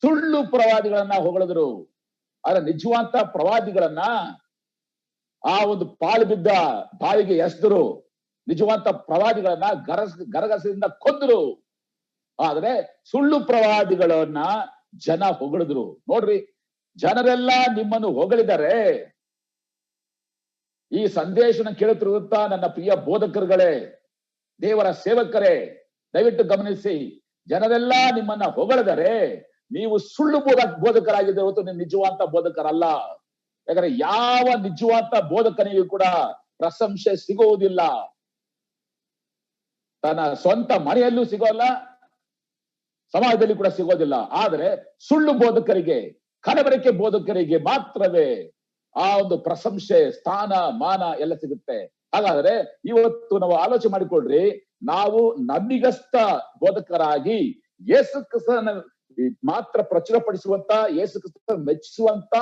ಸುಳ್ಳು ಪ್ರವಾದಿಗಳನ್ನ ಹೊಗಳಿದ್ರು. ಆದ್ರೆ ನಿಜವಂತ ಪ್ರವಾದಿಗಳನ್ನ ಆ ಒಂದು ಪಾಳು ಬಿದ್ದ ಬಾವಿಗೆ ಎಸೆದ್ರು. ನಿಜವಂತ ಪ್ರವಾದಿಗಳನ್ನ ಗರಗಸದಿಂದ ಕೊಂದ್ರು. ಆದ್ರೆ ಸುಳ್ಳು ಪ್ರವಾದಿಗಳನ್ನ ಜನ ಹೊಗಳಿದ್ರು. ನೋಡ್ರಿ, ಜನರೆಲ್ಲ ನಿಮ್ಮನ್ನು ಹೊಗಳಿದರೆ, ಈ ಸಂದೇಶನ ಕೇಳುತ್ತಿರುವಂತ ನನ್ನ ಪ್ರಿಯ ಬೋಧಕರುಗಳೇ, ದೇವರ ಸೇವಕರೇ, ದಯವಿಟ್ಟು ಗಮನಿಸಿ. ಜನರೆಲ್ಲ ನಿಮ್ಮನ್ನ ಹೊಗಳಿದರೆ ನೀವು ಸುಳ್ಳು ಬೋಧಕರಾಗಿದ್ದರೆ ಹೊರತು ನೀವು ನಿಜವಂತ ಬೋಧಕರಲ್ಲ. ಯಾಕಂದ್ರೆ ಯಾವ ನಿಜವಂತ ಬೋಧಕನಿಗೂ ಕೂಡ ಪ್ರಶಂಸೆ ಸಿಗುವುದಿಲ್ಲ. ತನ್ನ ಸ್ವಂತ ಮನೆಯಲ್ಲೂ ಸಿಗೋಲ್ಲ, ಸಮಾಜದಲ್ಲಿ ಕೂಡ ಸಿಗೋದಿಲ್ಲ. ಆದ್ರೆ ಸುಳ್ಳು ಬೋಧಕರಿಗೆ, ಕಲಬೆರಕೆ ಬೋಧಕರಿಗೆ ಮಾತ್ರವೇ ಆ ಒಂದು ಪ್ರಶಂಸೆ, ಸ್ಥಾನ, ಮಾನ ಎಲ್ಲ ಸಿಗುತ್ತೆ. ಹಾಗಾದ್ರೆ ಇವತ್ತು ನಾವು ಆಲೋಚನೆ ಮಾಡಿಕೊಡ್ರಿ, ನಾವು ನಂಬಿಗಸ್ತ ಬೋಧಕರಾಗಿ ಯೇಸು ಕ್ರಿಸ್ತನ ಮಾತ್ರ ಪ್ರಚುರಪಡಿಸುವಂತ, ಯೇಸು ಕ್ರಿಸ್ತ ಮೆಚ್ಚಿಸುವಂತ,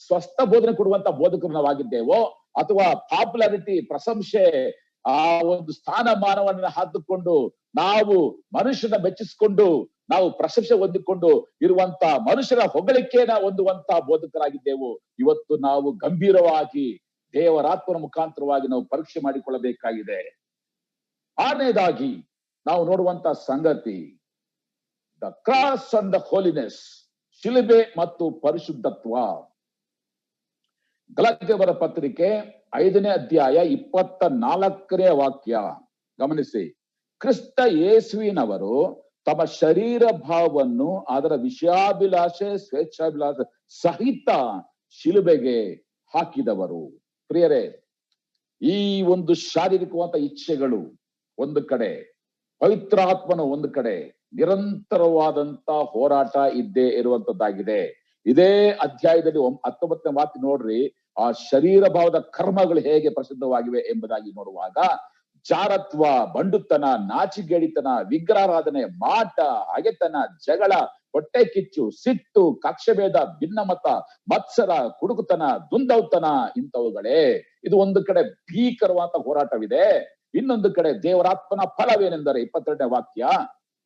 ಸ್ವಸ್ಥ ಬೋಧನೆ ಕೊಡುವಂತ ಬೋಧಕರು ನಾವಾಗಿದ್ದೇವೋ, ಅಥವಾ ಪಾಪ್ಯುಲಾರಿಟಿ, ಪ್ರಶಂಸೆ, ಆ ಒಂದು ಸ್ಥಾನಮಾನವನ್ನ ಹಾಕಿಕೊಂಡು ನಾವು ಮನುಷ್ಯನ ಮೆಚ್ಚಿಸಿಕೊಂಡು ನಾವು ಪ್ರಶಂಸೆ ಹೊಂದಿಕೊಂಡು ಇರುವಂತ, ಮನುಷ್ಯರ ಹೊಗಳಿಕೆನ ಹೊಂದುವಂತ ಬೋಧಕರಾಗಿದ್ದೆವು. ಇವತ್ತು ನಾವು ಗಂಭೀರವಾಗಿ ದೇವರಾತ್ಮನ ಮುಖಾಂತರವಾಗಿ ನಾವು ಪರೀಕ್ಷೆ ಮಾಡಿಕೊಳ್ಳಬೇಕಾಗಿದೆ. 6ನೇದಾಗಿ ನಾವು ನೋಡುವಂತ ಸಂಗತಿ, the cross and the holiness, ಶಿಲುಬೆ ಮತ್ತು ಪರಿಶುದ್ಧತ್ವ. ಗಲಾತ್ಯರ ಪತ್ರಿಕೆ 5ನೇ ಅಧ್ಯಾಯ 24ನೇ ವಾಕ್ಯ ಗಮನಿಸಿ. ಕ್ರಿಸ್ತ ಯೇಸುವಿನವರು ತಮ್ಮ ಶರೀರ ಭಾವವನ್ನು ಅದರ ವಿಷಯಾಭಿಲಾಷೆ, ಸ್ವೇಚ್ಛಾಭಿಲಾಷೆ ಸಹಿತ ಶಿಲುಬೆಗೆ ಹಾಕಿದವರು. ಪ್ರಿಯರೇ, ಈ ಒಂದು ಶಾರೀರಿಕವಾದ ಇಚ್ಛೆಗಳು ಒಂದು ಕಡೆ, ಪವಿತ್ರಾತ್ಮನ ಒಂದು ಕಡೆ, ನಿರಂತರವಾದಂತ ಹೋರಾಟ ಇದ್ದೇ ಇರುವಂತದ್ದಾಗಿದೆ. ಇದೇ ಅಧ್ಯಾಯದಲ್ಲಿ 19ನೇ ವಾಕ್ಯ ನೋಡ್ರಿ, ಆ ಶರೀರ ಭಾವದ ಕರ್ಮಗಳು ಹೇಗೆ ಪ್ರಸಿದ್ಧವಾಗಿವೆ ಎಂಬುದಾಗಿ ನೋಡುವಾಗ, ಜಾರತ್ವ, ಬಂಡುತನ, ನಾಚಿಗೇಡಿತನ, ವಿಗ್ರಹಾರಾಧನೆ, ಮಾಟ, ಹಗೆತನ, ಜಗಳ, ಹೊಟ್ಟೆ ಕಿಚ್ಚು, ಸಿಟ್ಟು, ಕಕ್ಷಭೇದ, ಭಿನ್ನಮತ, ಮತ್ಸರ, ಕುಡುಕುತನ, ದುಂದೌತನ ಇಂಥವುಗಳೇ. ಇದು ಒಂದು ಕಡೆ ಭೀಕರವಾದ ಹೋರಾಟವಿದೆ. ಇನ್ನೊಂದು ಕಡೆ ದೇವರಾತ್ಮನ ಫಲವೇನೆಂದರೆ 22ನೇ ವಾಕ್ಯ,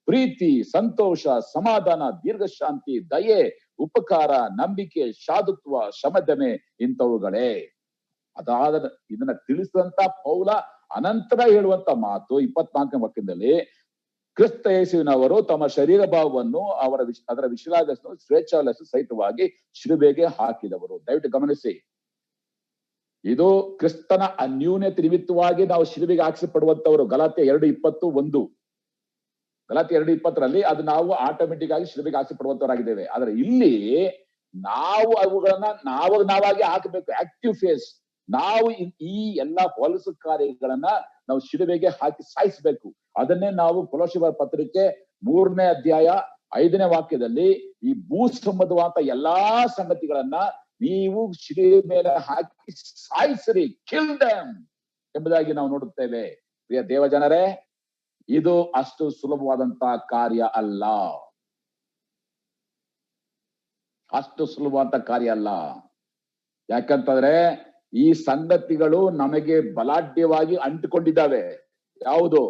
ಪ್ರೀತಿ, ಸಂತೋಷ, ಸಮಾಧಾನ, ದೀರ್ಘಶಾಂತಿ, ದಯೆ, ಉಪಕಾರ, ನಂಬಿಕೆ, ಶಾದುತ್ವ, ಶಮದಮೆ ಇಂಥವುಗಳೇ. ಅದಾದ ಇದನ್ನ ತಿಳಿಸಿದಂತ ಪೌಲ ಅನಂತರ ಹೇಳುವಂತ ಮಾತು 24ನೇ ವಾಕ್ಯದಲ್ಲಿ, ಕ್ರಿಸ್ತ ಯೇಸುವಿನವರು ತಮ್ಮ ಶರೀರ ಭಾವವನ್ನು ಅದರ ವಿಶ್ರಾಂತಿಯನ್ನು ಸ್ವೇಚ್ಛಾಲಸ ಸಹಿತವಾಗಿ ಶಿಲುಬೆಗೆ ಹಾಕಿದವರು. ದಯವಿಟ್ಟು ಗಮನಿಸಿ, ಇದು ಕ್ರಿಸ್ತನ ಅನ್ಯೂನ್ಯತೆ ನಿಮಿತ್ತವಾಗಿ ನಾವು ಶಿಲುಬೆಗೆ ಹಾಕಿಸಲ್ಪಡುವಂತವರು. ಗಲಾತ್ಯ 2:21 ಗಲಾತ್ಯ 2:20 ಅದು ನಾವು ಆಟೋಮೆಟಿಕ್ ಆಗಿ ಶಿಲುಬೆಗೆ ಹಾಕಿಸಲ್ಪಡುವಂತವರಾಗಿದ್ದೇವೆ. ಆದ್ರೆ ಇಲ್ಲಿ ನಾವು ಅವುಗಳನ್ನ ನಾವಾಗಿ ಹಾಕಬೇಕು. Active phase. ನಾವು ಈ ಎಲ್ಲಾ ಹೊಲಸು ಕಾರ್ಯಗಳನ್ನ ನಾವು ಶಿಲುಬೆಗೆ ಹಾಕಿ ಸಾಯಿಸಬೇಕು. ಅದನ್ನೇ ನಾವು ಕೊಲೋಸ್ಯರ ಪತ್ರಿಕೆ 3ನೇ ಅಧ್ಯಾಯ 5ನೇ ವಾಕ್ಯದಲ್ಲಿ ಈ ಭೂ ಸಂಬಂಧವಾದ ಎಲ್ಲಾ ಸಂಗತಿಗಳನ್ನ ನೀವು ಶಿಲುಬೆ ಮೇಲೆ ಹಾಕಿ ಸಾಯಿಸಿರಿ, ಕಿಲ್ ದೆಮ್ ಎಂಬುದಾಗಿ ನಾವು ನೋಡುತ್ತೇವೆ. ಪ್ರಿಯ ದೇವ ಜನರೇ, ಇದು ಅಷ್ಟು ಸುಲಭವಾದಂತಹ ಕಾರ್ಯ ಅಲ್ಲ. ಅಷ್ಟು ಸುಲಭವಾದ ಕಾರ್ಯ ಅಲ್ಲ. ಯಾಕಂತಂದ್ರೆ ಈ ಸಂಗತಿಗಳು ನಮಗೆ ಬಲಾಢ್ಯವಾಗಿ ಅಂಟಿಕೊಂಡಿದ್ದಾವೆ. ಯಾವುದು?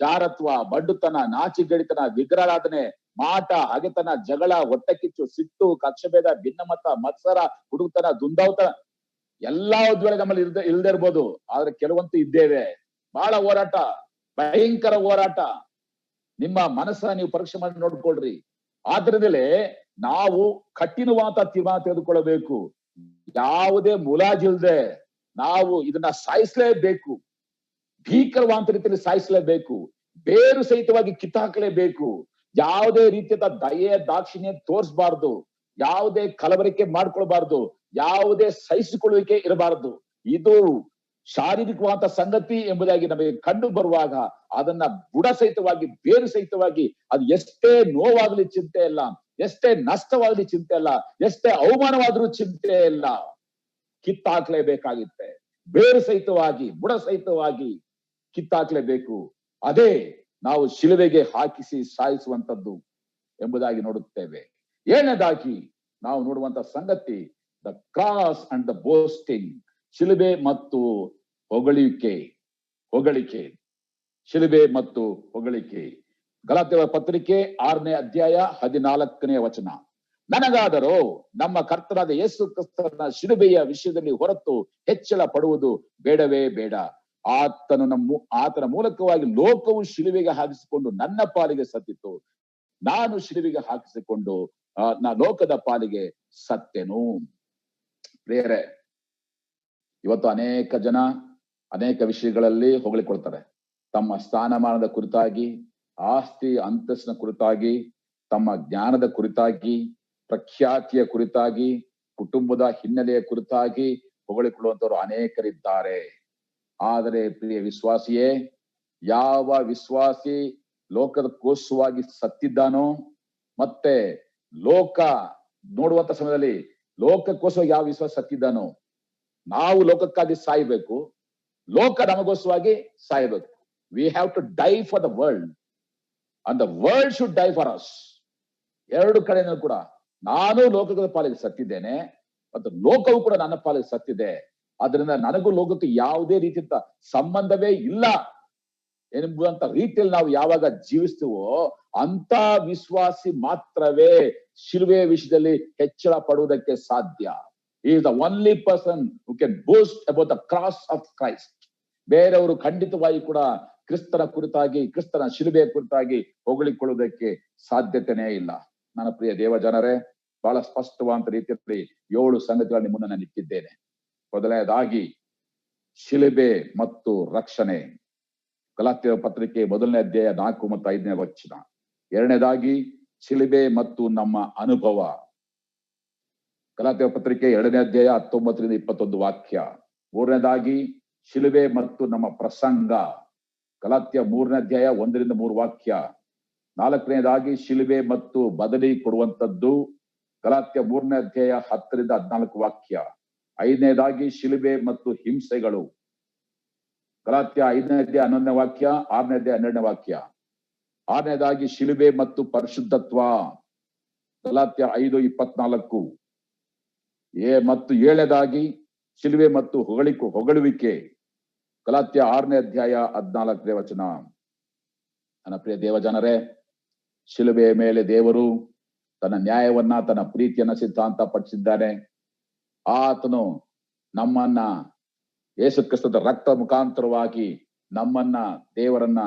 ಜಾರತ್ವ, ಬಂಡುತನ, ನಾಚಿಗಡಿತನ, ವಿಗ್ರಹಾರಾಧನೆ, ಮಾಟ, ಹಗೆತನ, ಜಗಳ, ಹೊಟ್ಟೆ ಕಿಚ್ಚು, ಸಿಟ್ಟು, ಕಕ್ಷಭೇದ, ಭಿನ್ನಮತ, ಮತ್ಸರ, ಹುಡುಗತನ, ದುಂದಾವತನ ಎಲ್ಲಾ ವೇಳೆ ನಮ್ಮಲ್ಲಿ ಇಲ್ದೇ ಇರ್ಬೋದು. ಆದ್ರೆ ಕೆಲವಂತೂ ಇದ್ದೇವೆ. ಬಹಳ ಹೋರಾಟ, ಭಯಂಕರ ಹೋರಾಟ. ನಿಮ್ಮ ಮನಸ್ಸನ್ನ ನೀವು ಪರೀಕ್ಷೆ ಮಾಡಿ ನೋಡ್ಕೊಳ್ರಿ. ಆದ್ರಿಂದಲೇ ನಾವು ಕಠಿಣವಾದ ತೀರ್ಮಾನ ತೆಗೆದುಕೊಳ್ಳಬೇಕು. ಯಾವುದೇ ಮುಲಾಜಿಲ್ದೆ ನಾವು ಇದನ್ನ ಸಾಯಿಸಲೇಬೇಕು. ಭೀಕರವಾದ ರೀತಿಯಲ್ಲಿ ಸಾಯಿಸಲೇಬೇಕು. ಬೇರು ಸಹಿತವಾಗಿ ಕಿತ್ತಾಕಲೇಬೇಕು. ಯಾವುದೇ ರೀತಿಯಾದ ದಯೆ ದಾಕ್ಷಿಣ್ಯ ತೋರಿಸಬಾರ್ದು. ಯಾವುದೇ ಕಲಬರಿಕೆ ಮಾಡ್ಕೊಳ್ಬಾರ್ದು. ಯಾವುದೇ ಸಹಿಸಿಕೊಳ್ಳುವಿಕೆ ಇರಬಾರದು. ಇದು ಶಾರೀರಿಕವಾದ ಸಂಗತಿ ಎಂಬುದಾಗಿ ನಮಗೆ ಕಂಡು ಬರುವಾಗ ಅದನ್ನ ಬುಡ ಸಹಿತವಾಗಿ, ಬೇರು ಸಹಿತವಾಗಿ, ಅದು ಎಷ್ಟೇ ನೋವಾಗ್ಲಿ ಚಿಂತೆ ಇಲ್ಲ, ಎಷ್ಟೇ ನಷ್ಟವಾಗ್ಲಿ ಚಿಂತೆ ಇಲ್ಲ, ಎಷ್ಟೇ ಅವಮಾನವಾದ್ರೂ ಚಿಂತೆ ಇಲ್ಲ, ಕಿತ್ತಾಕ್ಲೇಬೇಕಾಗುತ್ತೆ. ಬೇರು ಸಹಿತವಾಗಿ, ಬುಡ ಸಹಿತವಾಗಿ ಕಿತ್ತಾಕ್ಲೇಬೇಕು. ಅದೇ ನಾವು ಶಿಲುಬೆಗೆ ಹಾಕಿಸಿ ಸಾಯಿಸುವಂತದ್ದು ಎಂಬುದಾಗಿ ನೋಡುತ್ತೇವೆ. ಏಳನೇದಾಗಿ ನಾವು ನೋಡುವಂತ ಸಂಗತಿ the cross and the boasting. ಶಿಲುಬೆ ಮತ್ತು ಹೊಗಳಿಕೆ. ಶಿಲುಬೆ ಮತ್ತು ಹೊಗಳಿಕೆ. ಗಲಾತ್ಯರ ಪತ್ರಿಕೆ 6ನೇ ಅಧ್ಯಾಯ 14ನೇ ವಚನ. ನನಗಾದರೂ ನಮ್ಮ ಕರ್ತನಾದ ಯೇಸು ಕ್ರಿಸ್ತನ ಶಿಲುಬೆಯ ವಿಷಯದಲ್ಲಿ ಹೊರತು ಹೆಚ್ಚಳ ಪಡುವುದು ಬೇಡವೇ ಬೇಡ. ಆತನ ಮೂಲಕವಾಗಿ ಲೋಕವು ಶಿಲುಬೆಗೆ ಹಾಕಿಸಿಕೊಂಡು ನನ್ನ ಪಾಲಿಗೆ ಸತ್ತಿತು. ನಾನು ಶಿಲುಬೆಗೆ ಹಾಕಿಸಿಕೊಂಡು ಲೋಕದ ಪಾಲಿಗೆ ಸತ್ತೆನು. ಪ್ರಿಯರೇ, ಇವತ್ತು ಅನೇಕ ಜನ ಅನೇಕ ವಿಷಯಗಳಲ್ಲಿ ಹೊಗಳಿಕೊಳ್ತಾರೆ. ತಮ್ಮ ಸ್ಥಾನಮಾನದ ಕುರಿತಾಗಿ, ಆಸ್ತಿ ಅಂತಸ್ತಿನ ಕುರಿತಾಗಿ, ತಮ್ಮ ಜ್ಞಾನದ ಕುರಿತಾಗಿ, ಪ್ರಖ್ಯಾತಿಯ ಕುರಿತಾಗಿ, ಕುಟುಂಬದ ಹಿನ್ನೆಲೆಯ ಕುರಿತಾಗಿ ಹೊಗಳಿಕೊಳ್ಳುವಂತವರು ಅನೇಕರಿದ್ದಾರೆ. ಆದರೆ ಪ್ರಿಯ ವಿಶ್ವಾಸಿಯೇ, ಯಾವ ವಿಶ್ವಾಸಿ ಲೋಕದಕ್ಕೋಸ್ಕರವಾಗಿ ಸತ್ತಿದ್ದಾನೋ, ಮತ್ತೆ ಲೋಕ ನೋಡುವಂತ ಸಮಯದಲ್ಲಿ ಲೋಕಕ್ಕೋಸ್ಕರ ಯಾವ ವಿಶ್ವಾಸ ಸತ್ತಿದ್ದಾನೋ, ನಾವು ಲೋಕಕ್ಕಾಗಿ ಸಾಯ್ಬೇಕು, ಲೋಕ ನಮಗೋಸ್ಕರವಾಗಿ ಸಾಯ್ಬೇಕು. We have to die for the world and the world should die for us. ಎರಡು ಕಡೆನೂ ಕೂಡ ನಾನು ಲೋಕದ ಪಾಲಿಗೆ ಸತ್ತಿದ್ದೇನೆ ಮತ್ತು ಲೋಕವು ಕೂಡ ನನ್ನ ಪಾಲಿಗೆ ಸತ್ತಿದೆ. ಆದ್ರಿಂದ ನನಗೂ ಲೋಕಕ್ಕೆ ಯಾವುದೇ ರೀತಿಯ ಸಂಬಂಧವೇ ಇಲ್ಲ ಎಂಬುವಂತ ರೀತಿಯಲ್ಲಿ ನಾವು ಯಾವಾಗ ಜೀವಿಸ್ತೀವೋ ಅಂತ ವಿಶ್ವಾಸಿ ಮಾತ್ರವೇ ಶಿಲುಬೆಯ ವಿಷಯದಲ್ಲಿ ಹೆಚ್ಚಳ ಪಡುವುದಕ್ಕೆ ಸಾಧ್ಯ. He is the only person who can boast about the cross of Christ. ಬೇರೆಯವರು ಖಂಡಿತವಾಗಿ ಕೂಡ ಕ್ರಿಸ್ತನ ಕುರಿತಾಗಿ, ಕ್ರಿಸ್ತನ ಶಿಲುಬೆಯ ಕುರಿತಾಗಿ ಹೊಗಳಿಕೊಳ್ಳುವುದಕ್ಕೆ ಸಾಧ್ಯತೆನೇ ಇಲ್ಲ. ನನ್ನ ಪ್ರಿಯ ದೇವ ಜನರೇ, ಬಹಳ ಸ್ಪಷ್ಟವಾದ ರೀತಿಯಲ್ಲಿ 7 ಸಂಗತಿಗಳನ್ನು ನಿಮ್ಮ ಮುಂದೆ ನಾನು ಇಟ್ಟಿದ್ದೇನೆ. ಮೊದಲನೇದಾಗಿ ಶಿಲುಬೆ ಮತ್ತು ರಕ್ಷಣೆ. ಗಲಾತ್ಯರ ಪತ್ರಿಕೆ 1ನೇ ಅಧ್ಯಾಯ 4 ಮತ್ತು 5ನೇ ವಚನ. ಎರಡನೇದಾಗಿ ಶಿಲುಬೆ ಮತ್ತು ನಮ್ಮ ಅನುಭವ. ಗಲಾತ್ಯರ ಪತ್ರಿಕೆ 2ನೇ ಅಧ್ಯಾಯ 19ರಿಂದ 21 ವಾಕ್ಯ. ಮೂರನೇದಾಗಿ ಶಿಲುಬೆ ಮತ್ತು ನಮ್ಮ ಪ್ರಸಂಗ. ಗಲಾತ್ಯ 3ನೇ ಅಧ್ಯಾಯ 1ರಿಂದ 3 ವಾಕ್ಯ. ನಾಲ್ಕನೇದಾಗಿ ಶಿಲುಬೆ ಮತ್ತು ಬದಲಿ ಕೊಡುವಂಥದ್ದು. ಗಲಾತ್ಯ 3ನೇ ಅಧ್ಯಾಯ 10ರಿಂದ 14 ವಾಕ್ಯ. 5ನೇದಾಗಿ ಶಿಲುಬೆ ಮತ್ತು ಹಿಂಸೆಗಳು. ಗಲಾತ್ಯ 5ನೇ ಅಧ್ಯಾಯ 11ನೇ ವಾಕ್ಯ, 6ನೇ ಅಧ್ಯಾಯ 12ನೇ ವಾಕ್ಯ. 6ನೇದಾಗಿ ಶಿಲುಬೆ ಮತ್ತು ಪರಿಶುದ್ಧತ್ವ. ಗಲಾತ್ಯ 5:24. ಮತ್ತು 7ನೇದಾಗಿ ಶಿಲುಬೆ ಮತ್ತು ಹೊಗಳುವಿಕೆ. ಗಲಾತ್ಯ 6ನೇ ಅಧ್ಯಾಯ 14ನೇ ವಚನ. ನನ್ನ ಪ್ರಿಯ ದೇವಜನರೇ, ಶಿಲುಬೆಯ ಮೇಲೆ ದೇವರು ತನ್ನ ನ್ಯಾಯವನ್ನ, ತನ್ನ ಪ್ರೀತಿಯನ್ನ ಸಿದ್ಧಾಂತ ಪಡಿಸಿದ್ದಾನೆ. ಆತನು ನಮ್ಮನ್ನ ಯೇಸು ಕ್ರಿಸ್ತದ ರಕ್ತ ಮುಖಾಂತರವಾಗಿ ನಮ್ಮನ್ನ, ದೇವರನ್ನ,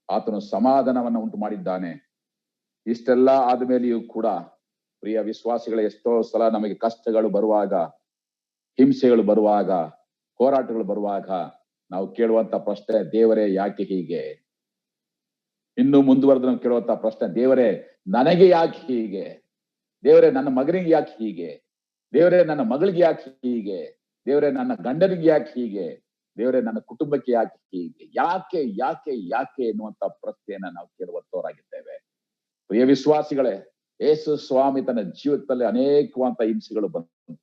ಆತನು ಸಮಾಧಾನವನ್ನ ಉಂಟು ಮಾಡಿದ್ದಾನೆ. ಇಷ್ಟೆಲ್ಲ ಆದ್ಮೇಲೆಯೂ ಕೂಡ ಪ್ರಿಯ ವಿಶ್ವಾಸಿಗಳ ಎಷ್ಟೋ ಸಲ ನಮಗೆ ಕಷ್ಟಗಳು ಬರುವಾಗ, ಹಿಂಸೆಗಳು ಬರುವಾಗ, ಹೋರಾಟಗಳು ಬರುವಾಗ ನಾವು ಕೇಳುವಂತ ಪ್ರಶ್ನೆ, ದೇವರೇ ಯಾಕೆ ಹೀಗೆ? ಇನ್ನು ಮುಂದುವರೆದು ನಾವು ಕೇಳುವಂತ ಪ್ರಶ್ನೆ, ದೇವರೇ ನನಗೆ ಯಾಕೆ ಹೀಗೆ? ದೇವರೇ ನನ್ನ ಮಗನಿಗೆ ಯಾಕೆ ಹೀಗೆ? ದೇವರೇ ನನ್ನ ಮಗಳಿಗೆ ಯಾಕೆ ಹೀಗೆ? ದೇವರೇ ನನ್ನ ಗಂಡನಿಗೆ ಯಾಕೆ ಹೀಗೆ? ದೇವರೇ ನನ್ನ ಕುಟುಂಬಕ್ಕೆ ಯಾಕೆ ಹೀಗೆ? ಯಾಕೆ ಯಾಕೆ ಯಾಕೆ ಎನ್ನುವಂತ ಪ್ರಶ್ನೆಯನ್ನ ನಾವು ಕೇಳುವಂತವರಾಗಿದ್ದೇವೆ. ಪ್ರಿಯ ವಿಶ್ವಾಸಿಗಳೇ, ಯೇಸು ಸ್ವಾಮಿ ತನ್ನ ಜೀವಿತದಲ್ಲಿ ಅನೇಕವಂತ ಹಿಂಸೆಗಳು ಬಂತು,